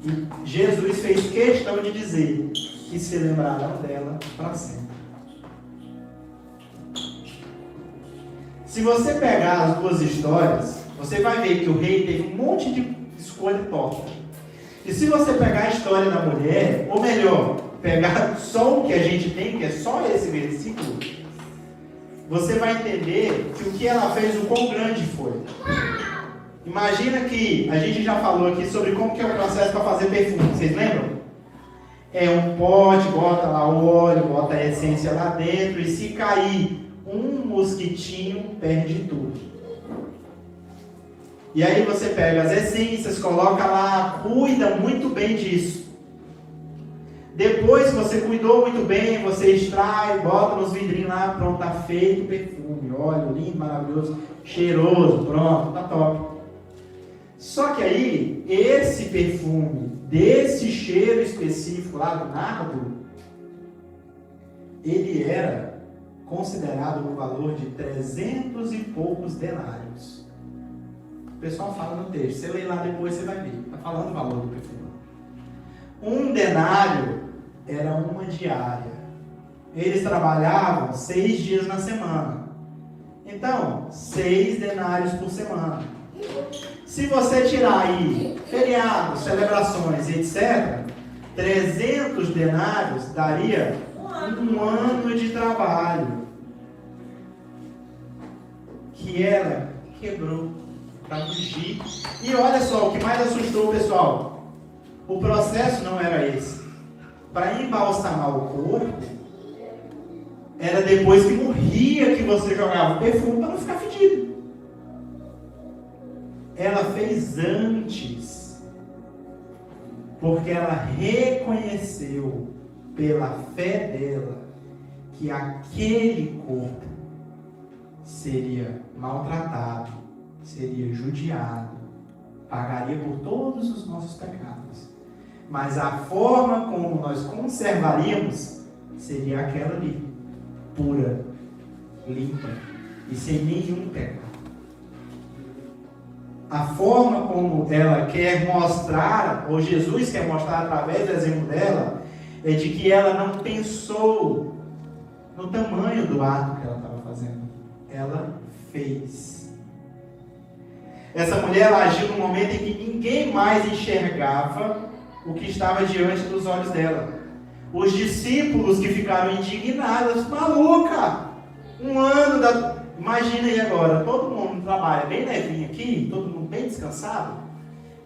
E Jesus fez questão de dizer que se lembrarão dela para sempre. Se você pegar as duas histórias, você vai ver que o rei teve um monte de escolha torta. E se você pegar a história da mulher, ou melhor, pegar só o que a gente tem, que é só esse versículo, você vai entender que o que ela fez, o quão grande foi. Imagina que a gente já falou aqui sobre como que é o processo para fazer perfume, vocês lembram? É um pote, bota lá o óleo, bota a essência lá dentro, e se cair um mosquitinho, perde tudo. E aí você pega as essências, coloca lá, cuida muito bem disso. Depois que você cuidou muito bem, você extrai, bota nos vidrinhos lá, pronto, tá feito o perfume. Óleo lindo, maravilhoso, cheiroso, pronto, tá top. Só que aí, esse perfume, desse cheiro específico lá do nardo, ele era considerado no valor de 300 e poucos denários. O pessoal fala no texto, você lê lá depois, você vai ver, está falando o valor do perfume. Um denário era uma diária. Eles trabalhavam 6 dias na semana. Então, 6 denários por semana. Se você tirar aí feriados, celebrações, etc., 300 denários daria um ano de trabalho que ela quebrou para fugir. E olha só, o que mais assustou o pessoal, o processo não era esse. Para embalsamar o corpo, era depois que morria que você jogava o perfume para não ficar fedido. Ela fez antes, porque ela reconheceu pela fé dela que aquele corpo seria maltratado, seria judiado, pagaria por todos os nossos pecados. Mas a forma como nós conservaríamos seria aquela ali, pura, limpa, e sem nenhum pecado. A forma como ela quer mostrar, ou Jesus quer mostrar através do exemplo dela, é de que ela não pensou no tamanho do ato que ela estava fazendo. Ela fez. Essa mulher ela agiu num momento em que ninguém mais enxergava o que estava diante dos olhos dela. Os discípulos que ficaram indignados, maluca! Um ano da... Imagina aí agora, todo mundo trabalha bem levinho aqui, todo mundo bem descansado.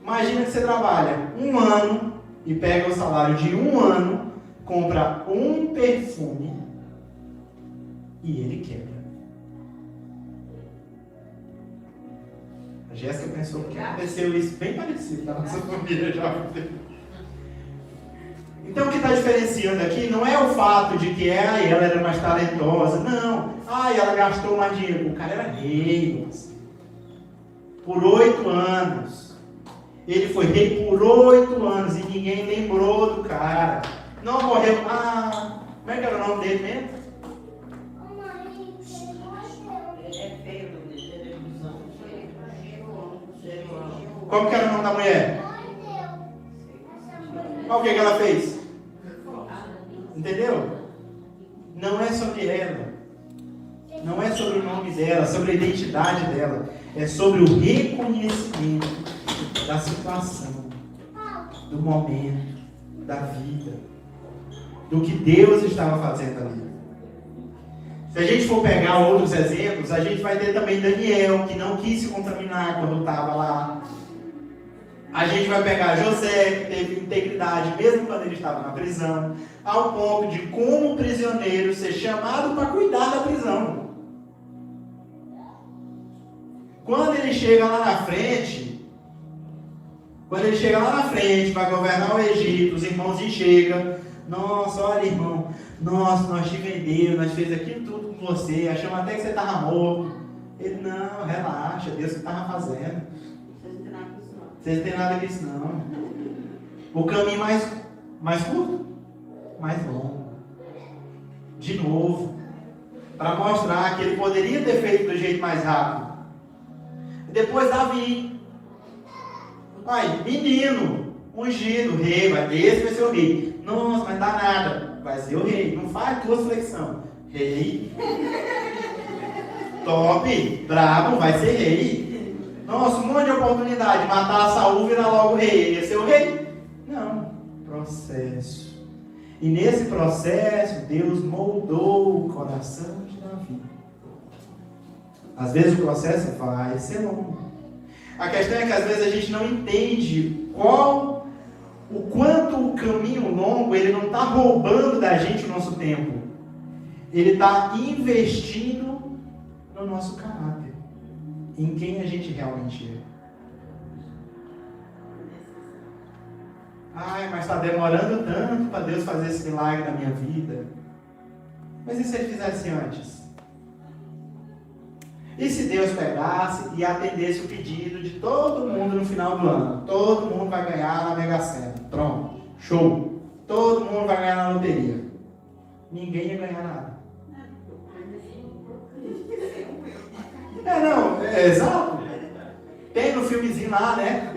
Imagina que você trabalha um ano e pega o salário de um ano, compra um perfume e ele quebra. A Jéssica pensou que aconteceu isso bem parecido na nossa família já. Então o que está diferenciando aqui não é o fato de que ela era mais talentosa, não. Ela gastou mais dinheiro. O cara era rei. Por 8 anos. Ele foi rei por 8 anos e ninguém lembrou do cara. Não morreu. Como é que era o nome dele mesmo? É feio, Como que era o nome da mulher? Qual que ela fez? Entendeu? Não é sobre ela. Não é sobre o nome dela, sobre a identidade dela. É sobre o reconhecimento da situação, do momento, da vida, do que Deus estava fazendo ali. Se a gente for pegar outros exemplos, a gente vai ter também Daniel, que não quis se contaminar quando estava lá. A gente vai pegar José, que teve integridade mesmo quando ele estava na prisão, ao ponto de, como prisioneiro, ser chamado para cuidar da prisão. Quando ele chega lá na frente, vai governar o Egito, os irmãos chegam, nossa, olha irmão, nossa, nós te vendemos, nós fizemos aquilo tudo com você, achamos até que você estava morto. Ele, não, relaxa, Deus que estava fazendo. Vocês não tem nada disso não. O caminho mais curto? Mais longo. De novo. Para mostrar que ele poderia ter feito do jeito mais rápido. Depois Davi. Menino, ungido, rei, esse vai ser o rei. Nossa, mas dá nada. Vai ser o rei. Não faz tua flexão. Rei. Top, brabo, vai ser rei. Nossa, um monte de oportunidade. Matar Saul, virar logo rei. Ele ia ser o rei? Não. Processo. E nesse processo, Deus moldou o coração de Davi. Às vezes o processo vai ser longo. A questão é que às vezes a gente não entende o quanto o caminho longo, ele não está roubando da gente o nosso tempo. Ele está investindo no nosso caráter. Em quem a gente realmente é. Mas está demorando tanto para Deus fazer esse milagre na minha vida. Mas e se Ele fizesse antes? E se Deus pegasse e atendesse o pedido de todo mundo no final do ano? Todo mundo vai ganhar na Mega Sena. Pronto, show. Todo mundo vai ganhar na loteria. Ninguém ia ganhar nada. Exato. Tem no filmezinho lá, né?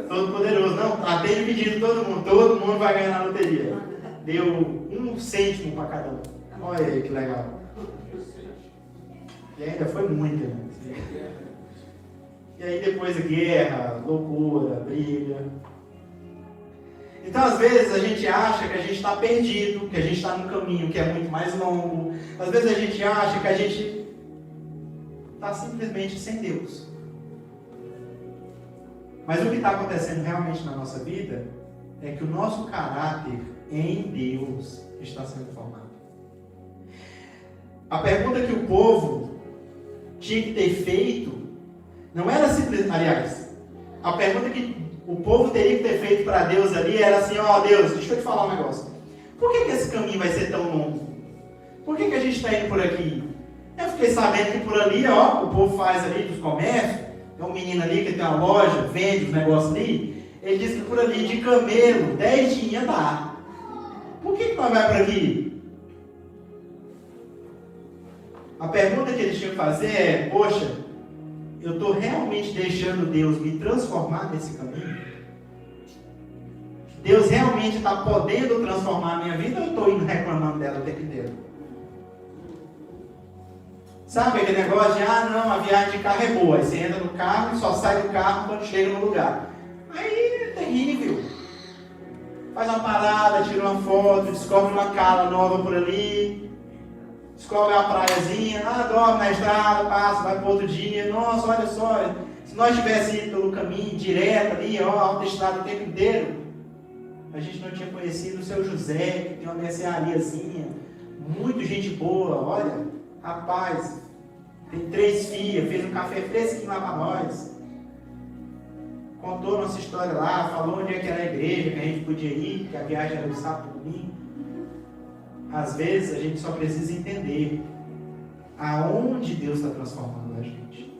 Todo poderoso. Não, atende o pedido todo mundo vai ganhar na loteria. Deu 1 cêntimo para cada um. Olha aí que legal. E ainda foi muita, né? E aí depois a guerra, loucura, briga. Então às vezes a gente acha que a gente está perdido, que a gente está num caminho que é muito mais longo. Às vezes a gente acha que a gente está simplesmente sem Deus. Mas o que está acontecendo realmente na nossa vida é que o nosso caráter em Deus está sendo formado. A pergunta que o povo tinha que ter feito não era simplesmente, aliás, a pergunta que o povo teria que ter feito para Deus ali era assim: Deus, deixa eu te falar um negócio. Por que esse caminho vai ser tão longo? Por que a gente está indo por aqui? Eu fiquei sabendo que por ali, o povo faz ali dos comércios. Tem um menino ali que tem uma loja, vende os negócios ali. Ele disse que por ali de camelo, 10 dias ia dar. Por que nós vai por aqui? A pergunta que eles tinham que fazer é: poxa, eu estou realmente deixando Deus me transformar nesse caminho? Deus realmente está podendo transformar a minha vida ou eu estou indo reclamando dela o tempo inteiro? Sabe aquele negócio de, não, a viagem de carro é boa. Aí você entra no carro e só sai do carro quando chega no lugar. Aí é terrível. Faz uma parada, tira uma foto, descobre uma cala nova por ali, descobre uma praiazinha, dorme na estrada, passa, vai para outro dia. Nossa, olha só, se nós tivéssemos ido pelo caminho direto ali, autoestrada o tempo inteiro, a gente não tinha conhecido o seu José, que tem uma merceariazinha, muito gente boa, olha, rapaz, tem 3 filhas, fez um café fresquinho lá para nós. Contou nossa história lá, falou onde é que era a igreja, que a gente podia ir, que a viagem era do sábado e domingo. Às vezes a gente só precisa entender aonde Deus está transformando a gente.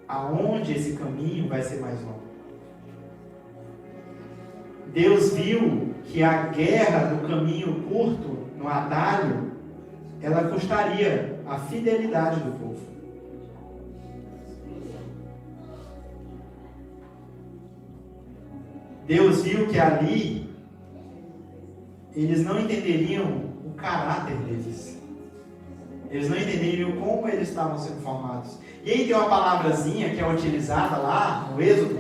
Aonde esse caminho vai ser mais longo. Deus viu que a guerra do caminho curto, no atalho, ela custaria a fidelidade do povo. Deus viu que ali eles não entenderiam o caráter deles. Eles não entenderiam como eles estavam sendo formados. E aí tem uma palavrazinha que é utilizada lá no Êxodo,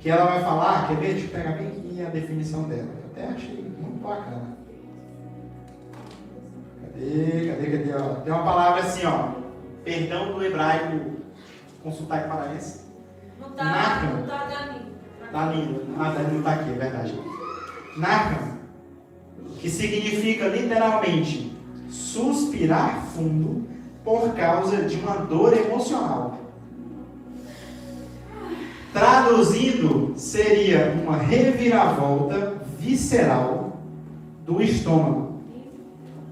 que ela vai falar, quer ver? Deixa eu pegar bem aqui a definição dela. Eu até achei muito bacana. Cadê? Ó. Tem uma palavra assim, perdão do hebraico com sotaque paraense. Não tá lindo. Não está aqui, é verdade. Nakam, que significa literalmente suspirar fundo por causa de uma dor emocional. Traduzindo, seria uma reviravolta visceral do estômago.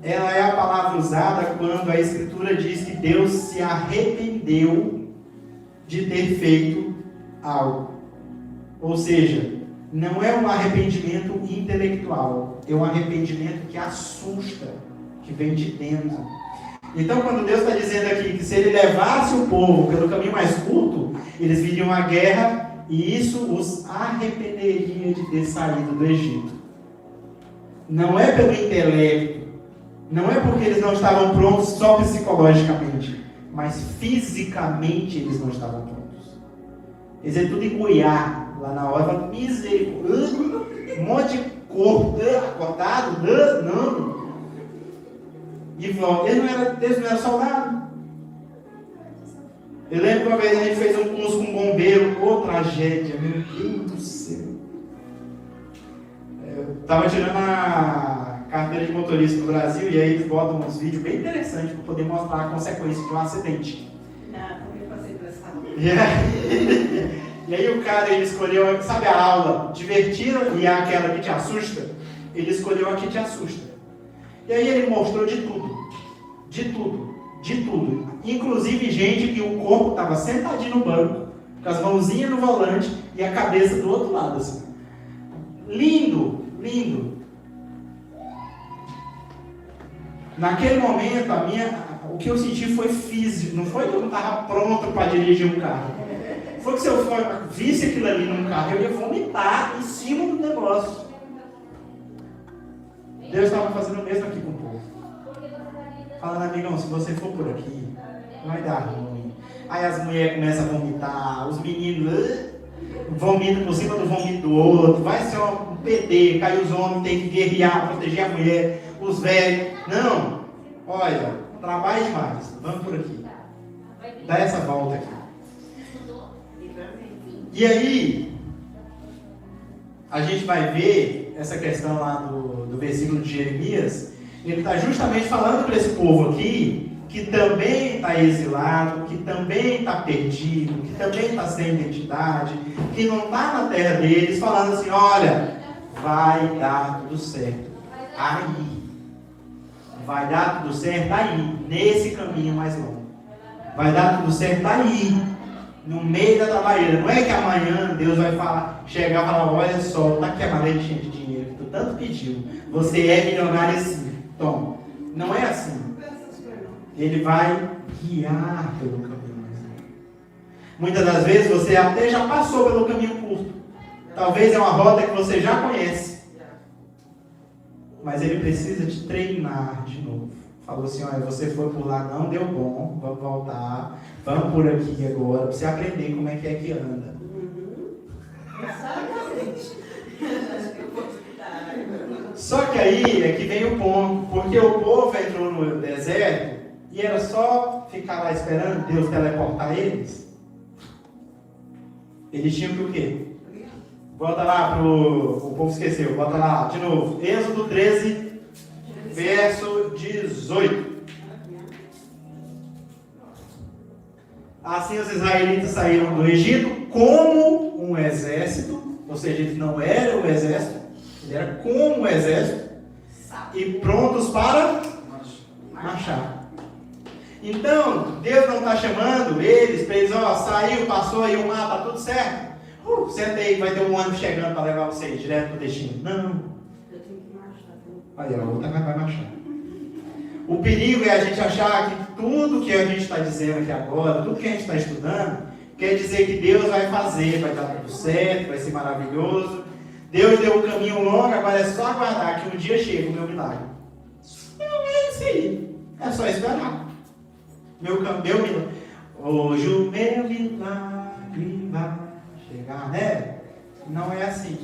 Ela é a palavra usada quando a Escritura diz que Deus se arrependeu de ter feito algo. Ou seja, não é um arrependimento intelectual, é um arrependimento que assusta, que vem de dentro. Então, quando Deus está dizendo aqui que se Ele levasse o povo pelo caminho mais curto, eles viriam à guerra e isso os arrependeria de ter saído do Egito. Não é pelo intelecto, não é porque eles não estavam prontos só psicologicamente, mas fisicamente eles não estavam prontos. Eles é tudo engoiar. Lá na hora, fala, misericórdia, um monte de corpo cortado, não. E volta. Eles não eram soldados. Eu lembro que uma vez a gente fez um curso com um bombeiro, tragédia, meu Deus do céu. Eu estava tirando a carteira de motorista no Brasil e aí eles botam uns vídeos bem interessantes para poder mostrar a consequência de um acidente. E aí o cara, ele escolheu, sabe a aula divertida e aquela que te assusta? Ele escolheu a que te assusta. E aí ele mostrou de tudo. Inclusive gente que o corpo estava sentadinho no banco, com as mãozinhas no volante e a cabeça do outro lado, assim. Lindo. Naquele momento, o que eu senti foi físico, não foi que eu não estava pronto para dirigir um carro. Foi que se eu visse aquilo ali num carro, eu ia vomitar em cima do negócio. Deus estava fazendo o mesmo aqui com o povo. Falando, amigão, se você for por aqui, vai dar ruim. Aí as mulheres começam a vomitar, os meninos vomitam por cima do vômito do outro, vai ser um PD, cai os homens, tem que guerrear, proteger a mulher, os velhos. Não, olha, trabalho demais, vamos por aqui. Dá essa volta aqui. E aí, a gente vai ver essa questão lá do versículo de Jeremias. Ele está justamente falando para esse povo aqui, que também está exilado, que também está perdido, que também está sem identidade, que não está na terra deles, falando assim, olha, vai dar tudo certo. Aí. Vai dar tudo certo aí, nesse caminho mais longo. Vai dar tudo certo aí. No meio da trabalheira. Não é que amanhã Deus vai chegar e falar, olha só, tá aqui a maletinha de dinheiro que tu tanto pediu. Você é milionário assim. Toma. Não é assim. Ele vai guiar pelo caminho mais longo. Muitas das vezes você até já passou pelo caminho curto. Talvez é uma rota que você já conhece. Mas ele precisa te treinar de novo. Falou assim, olha, você foi por lá, não deu bom, vamos voltar, vamos por aqui agora, para você aprender como é que anda. Exatamente. Só que aí é que vem o ponto, porque o povo entrou no deserto e era só ficar lá esperando Deus teleportar eles. Eles tinham que o quê? Bota lá o povo esqueceu, bota lá de novo. Êxodo 13, verso 18. Assim os israelitas saíram do Egito como um exército, ou seja, eles não eram um exército, ele era como um exército, e prontos para marchar. Então, Deus não está chamando eles para eles, ó, saiu, passou aí o mar, está tudo certo. Senta aí, vai ter um ônibus chegando para levar vocês direto para o destino. Não. Eu tenho que marchar. Olha, a outra vai marchar. O perigo é a gente achar que tudo que a gente está dizendo aqui agora, tudo que a gente está estudando, quer dizer que Deus vai fazer, vai dar tudo certo, vai ser maravilhoso. Deus deu um caminho longo, agora é só aguardar que um dia chegue o meu milagre. Não é isso aí. É só esperar. Meu milagre. Hoje o meu milagre vai chegar, né? Não é assim.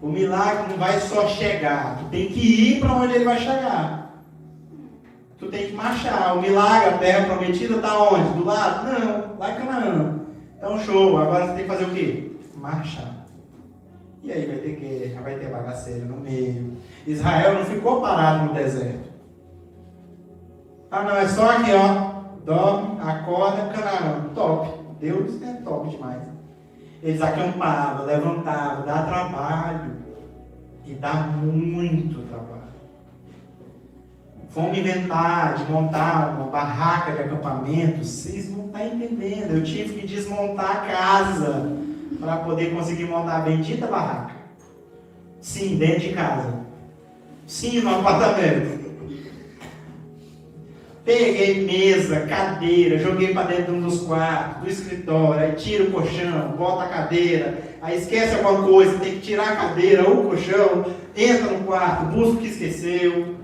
O milagre não vai só chegar. Tu tem que ir para onde ele vai chegar. Tu tem que marchar. O milagre, a terra prometida, está onde? Do lado? Não, lá em Canaã. Então show. Agora você tem que fazer o quê? Marchar. E aí vai ter guerra, vai ter bagaceira no meio. Israel não ficou parado no deserto. Ah não, é só aqui ó. Dorme, acorda, Canaã. Top. Deus é top demais. Eles acampavam, levantavam, dá trabalho. E dá muito trabalho. Fomos inventar de montar uma barraca de acampamento. Vocês não estão entendendo. Eu tive que desmontar a casa para poder conseguir montar a bendita barraca. Sim, dentro de casa. Sim, no apartamento. Peguei mesa, cadeira, joguei para dentro de um dos quartos, do escritório, aí tira o colchão, bota a cadeira, aí esquece alguma coisa, tem que tirar a cadeira ou o colchão, entra no quarto, busca o que esqueceu.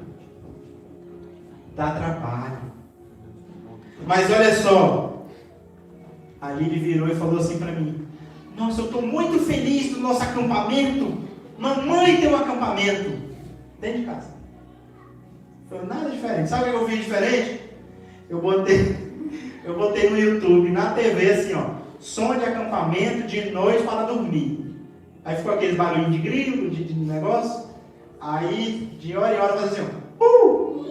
Dá trabalho. Mas olha só, ali ele virou e falou assim para mim, nossa, eu estou muito feliz do nosso acampamento, mamãe tem um acampamento, dentro de casa. Foi nada diferente. Sabe o que eu vi diferente? Eu botei no YouTube, na TV, assim, ó. Som de acampamento de noite para dormir. Aí ficou aqueles barulhinhos de grilo, de negócio. Aí, de hora em hora, fazia assim, ó.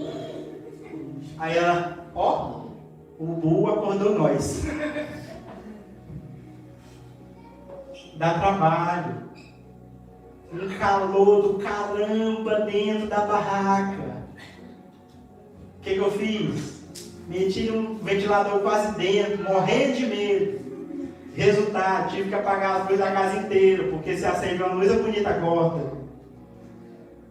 Aí ela, ó, o Bu acordou nós. Dá trabalho. Um calor do caramba dentro da barraca. O que eu fiz? Meti um ventilador quase dentro, morrendo de medo. Resultado, tive que apagar as luzes da casa inteira, porque se acende uma luz, a bonita corta.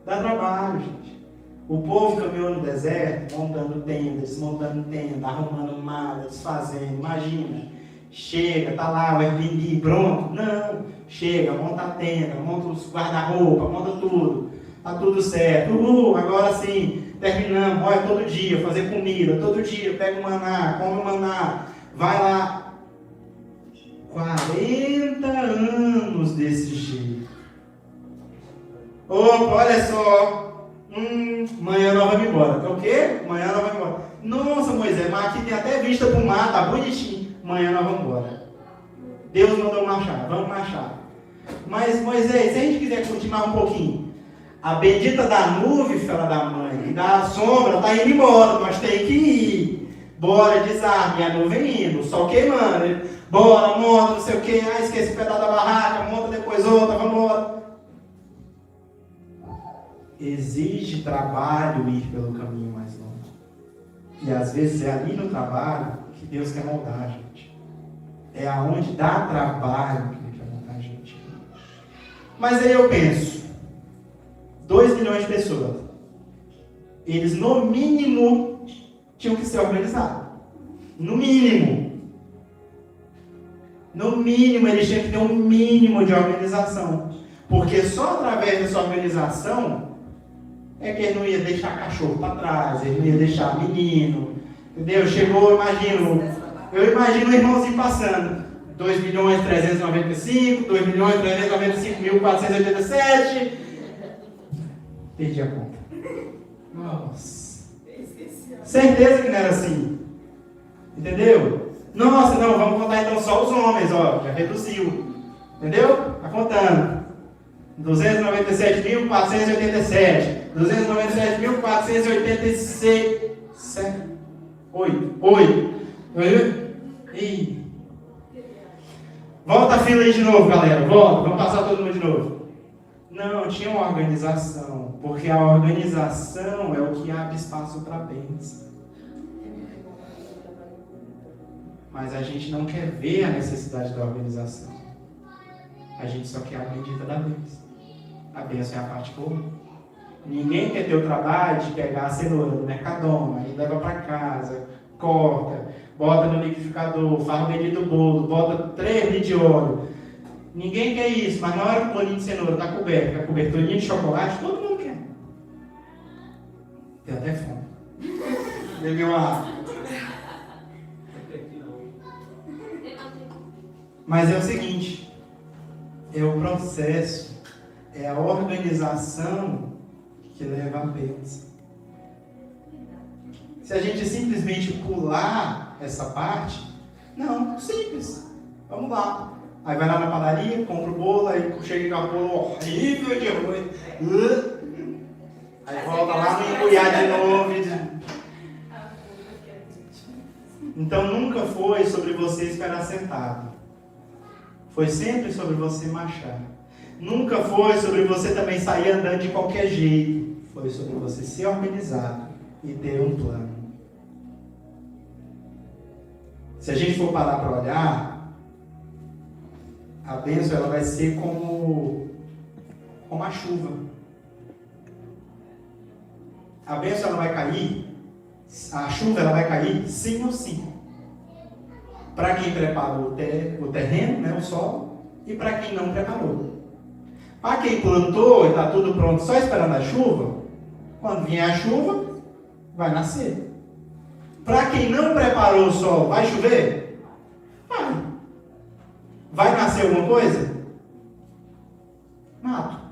Dá trabalho, gente. O povo caminhou no deserto, montando tenda, desmontando tenda, arrumando malha, desfazendo. Imagina, chega, tá lá o Airbnb pronto. Não, chega, monta a tenda, monta os guarda-roupa, monta tudo. Tá tudo certo. Agora sim. Terminamos, olha, todo dia, fazer comida, todo dia, pega o maná, come o maná, vai lá. 40 anos desse jeito. Opa, olha só. Amanhã nós vamos embora. É o quê? Amanhã nós vamos embora. Nossa, Moisés, mas aqui tem até vista pro mar, tá bonitinho. Amanhã nós vamos embora. Deus mandou marchar, vamos marchar. Mas, Moisés, se a gente quiser continuar um pouquinho, a bendita da nuvem, filha da mãe, e da sombra, está indo embora, nós temos que ir. Bora, desarme, a nuvem indo, o sol queimando. Bora, monta, não sei o que, esqueci o pedaço da barraca, monta depois outra, vamos embora. Exige trabalho ir pelo caminho mais longo. E às vezes é ali no trabalho que Deus quer moldar a gente. É aonde dá trabalho que Ele quer moldar a gente. Mas aí eu penso, 2 milhões de pessoas, eles no mínimo tinham que ser organizados. No mínimo. No mínimo, eles tinham que ter um mínimo de organização. Porque só através dessa organização é que ele não ia deixar cachorro para trás, ele não ia deixar menino. Entendeu? Chegou, eu imagino o irmãozinho passando. 2.395.000, 2.395.487. Perdi a conta. Nossa. Certeza que não era assim. Entendeu? Nossa, não, vamos contar então só os homens, ó. Já reduziu. Entendeu? Tá contando. 297.487. 297.486. 8. Ih. Volta a fila aí de novo, galera. Volta. Vamos passar todo mundo de novo. Não, tinha uma organização. Porque a organização é o que abre espaço para bênção. Mas a gente não quer ver a necessidade da organização. A gente só quer a bendita da bênção. A bênção é a parte boa. Ninguém quer ter o trabalho de pegar a cenoura do Mercadona e leva para casa, corta, bota no liquidificador, faz o bendito bolo, bota 3 litros de óleo. Ninguém quer isso, mas na hora que o bolinho de cenoura está coberto, a coberturinha de chocolate, todo mundo quer. Tem até fome. Bebi uma água. Mas é o seguinte, é o processo, é a organização que leva a bênção. Se a gente simplesmente pular essa parte, não, simples. Vamos lá. Aí vai lá na padaria, compra o bolo, aí chega com o bolo horrível de arroz. Aí volta lá no embrulhar de novo. Então nunca foi sobre você esperar sentado. Foi sempre sobre você marchar. Nunca foi sobre você também sair andando de qualquer jeito. Foi sobre você ser organizado e ter um plano. Se a gente for parar para olhar, a bênção ela vai ser como a chuva. A bênção ela vai cair, a chuva ela vai cair sim ou sim. Para quem preparou o terreno, né, o solo, e para quem não preparou. Para quem plantou e está tudo pronto, só esperando a chuva, quando vier a chuva, vai nascer. Para quem não preparou o solo, vai chover? Vai. Vai nascer alguma coisa? Mato.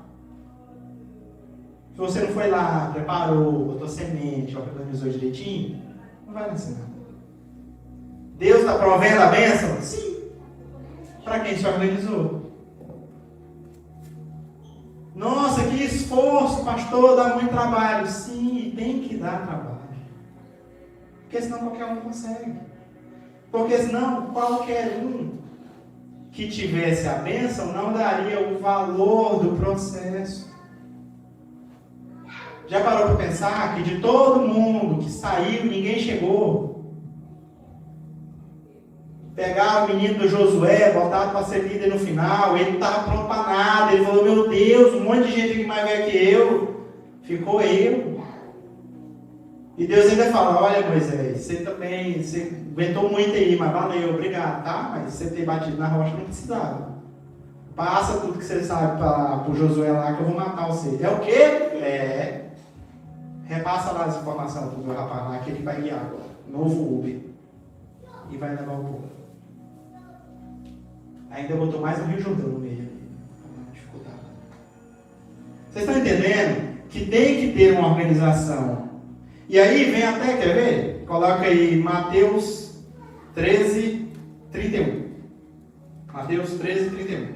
Se você não foi lá, preparou, botou semente, organizou direitinho, não vai nascer nada. Deus está provendo a bênção? Sim. Para quem se organizou. Nossa, que esforço, pastor, dá muito trabalho. Sim, tem que dar trabalho. Porque senão qualquer um consegue. Porque senão qualquer um que tivesse a bênção não daria o valor do processo. Já parou para pensar que de todo mundo que saiu, ninguém chegou? Pegaram o menino do Josué, botaram para ser líder no final, ele não estava pronto para nada, ele falou, meu Deus, um monte de gente aqui mais velha que eu, ficou eu. E Deus ainda fala, olha Moisés, você aguentou muito aí, mas valeu, obrigado, tá? Mas você ter batido na rocha não precisava. Passa tudo que você sabe para o Josué lá que eu vou matar você. É o quê? Repassa lá as informações para o rapaz lá que ele vai guiar agora, novo Uber, e vai levar o povo. Ainda botou mais um Rio Jordão no meio. Dificuldade. Vocês estão entendendo que tem que ter uma organização. E aí vem até, quer ver? Coloca aí Mateus 13, 31. Mateus 13, 31.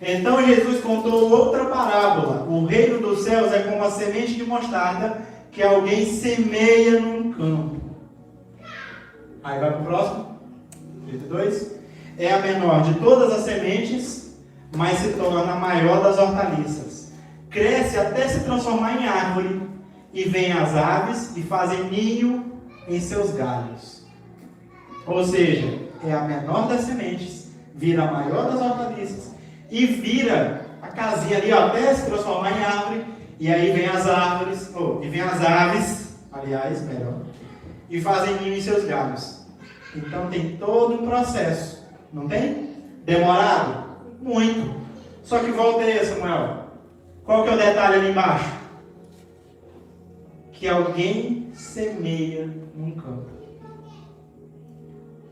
Então Jesus contou outra parábola. O reino dos céus é como a semente de mostarda que alguém semeia num campo. Aí vai para o próximo. 32. É a menor de todas as sementes, mas se torna a maior das hortaliças. Cresce até se transformar em árvore, e vêm as aves e fazem ninho em seus galhos. Ou seja, é a menor das sementes, vira a maior das hortaliças, e vira a casinha ali, ó, até se transformar em árvore, e aí vem as árvores, e vem as aves, aliás, melhor, e fazem ninho em seus galhos. Então tem todo um processo, não tem? Demorado? Muito. Só que volta aí, Samuel. Qual que é o detalhe ali embaixo? Que alguém semeia num campo.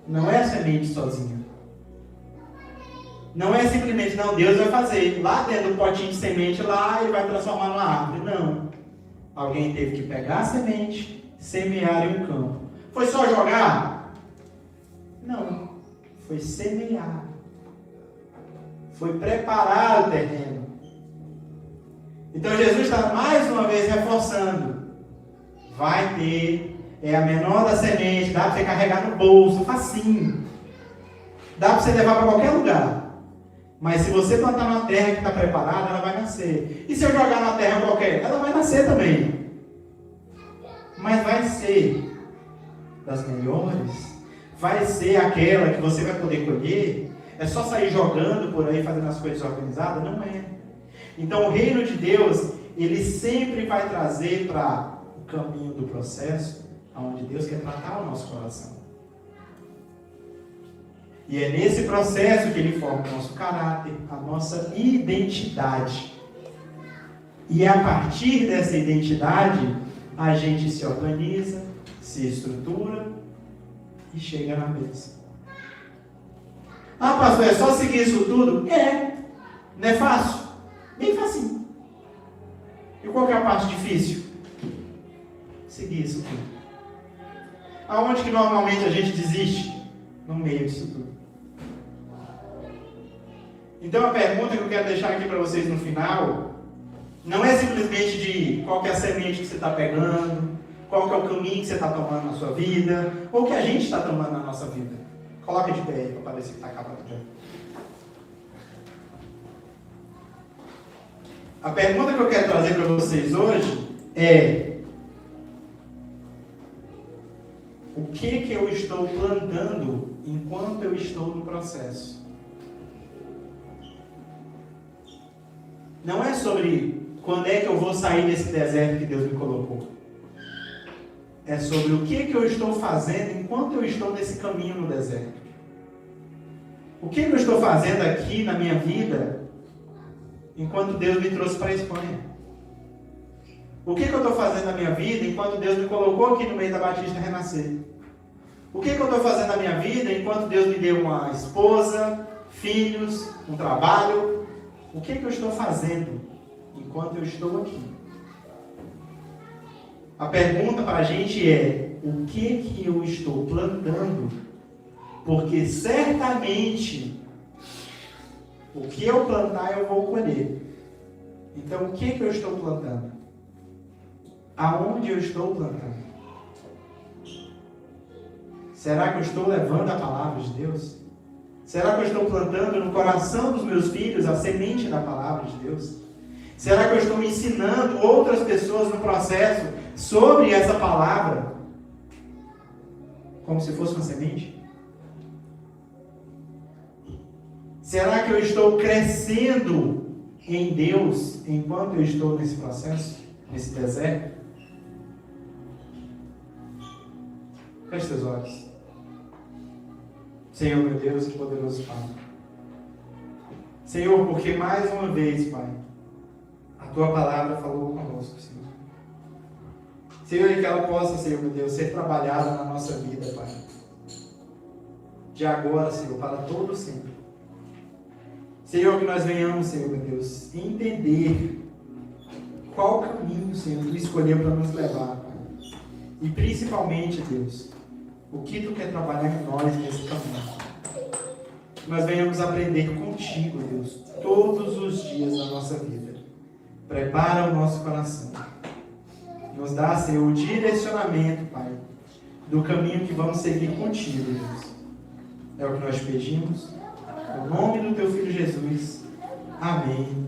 Não é a semente sozinha. Não é simplesmente, não, Deus vai fazer. Lá dentro do potinho de semente, lá ele vai transformar numa árvore. Não. Alguém teve que pegar a semente, semear em um campo. Foi só jogar? Não. Foi semear. Foi preparar o terreno. Então Jesus está mais uma vez reforçando. Vai ter, é a menor da semente, dá para você carregar no bolso, facinho. Dá para você levar para qualquer lugar. Mas se você plantar numa terra que está preparada, ela vai nascer. E se eu jogar numa terra qualquer? Ela vai nascer também. Mas vai ser das melhores. Vai ser aquela que você vai poder colher. É só sair jogando por aí, fazendo as coisas organizadas? Não é. Então o reino de Deus, ele sempre vai trazer para o caminho do processo, onde Deus quer tratar o nosso coração. E é nesse processo que ele forma o nosso caráter, a nossa identidade. E é a partir dessa identidade, a gente se organiza, se estrutura e chega na bênção. Ah, pastor, é só seguir isso tudo? É. Não é fácil? Bem facinho. E qual que é a parte difícil? Seguir isso tudo. Aonde que normalmente a gente desiste? No meio disso tudo. Então a pergunta que eu quero deixar aqui para vocês no final, não é simplesmente de qual que é a semente que você está pegando, qual que é o caminho que você está tomando na sua vida, ou que a gente está tomando na nossa vida. Coloca de pé aí para parecer que está acabando já. A pergunta que eu quero trazer para vocês hoje é: o que eu estou plantando enquanto eu estou no processo? Não é sobre quando é que eu vou sair desse deserto que Deus me colocou. É sobre o que eu estou fazendo enquanto eu estou nesse caminho no deserto. O que eu estou fazendo aqui na minha vida enquanto Deus me trouxe para a Espanha? O que eu estou fazendo na minha vida enquanto Deus me colocou aqui no meio da Batista Renascer? O que eu estou fazendo na minha vida enquanto Deus me deu uma esposa, filhos, um trabalho? O que eu estou fazendo enquanto eu estou aqui? A pergunta para a gente é: o que eu estou plantando? Porque certamente o que eu plantar eu vou colher. Então o que eu estou plantando? Aonde eu estou plantando? Será que eu estou levando a palavra de Deus? Será que eu estou plantando no coração dos meus filhos a semente da palavra de Deus? Será que eu estou ensinando outras pessoas no processo sobre essa palavra? Como se fosse uma semente? Será que eu estou crescendo em Deus enquanto eu estou nesse processo, nesse deserto? Feche seus olhos. Senhor, meu Deus, que poderoso Pai. Senhor, porque mais uma vez, Pai, a Tua palavra falou conosco, Senhor. Senhor, e que ela possa, Senhor, meu Deus, ser trabalhada na nossa vida, Pai. De agora, Senhor, para todo sempre. Senhor, que nós venhamos, Senhor, meu Deus, entender qual caminho, Senhor, Tu escolheu para nos levar, Pai. E principalmente, Deus, o que Tu quer trabalhar em nós nesse caminho. Nós venhamos aprender contigo, Deus, todos os dias da nossa vida. Prepara o nosso coração. Nos dá, Senhor, o direcionamento, Pai, do caminho que vamos seguir contigo, Deus. É o que nós pedimos. No nome do Teu Filho Jesus. Amém.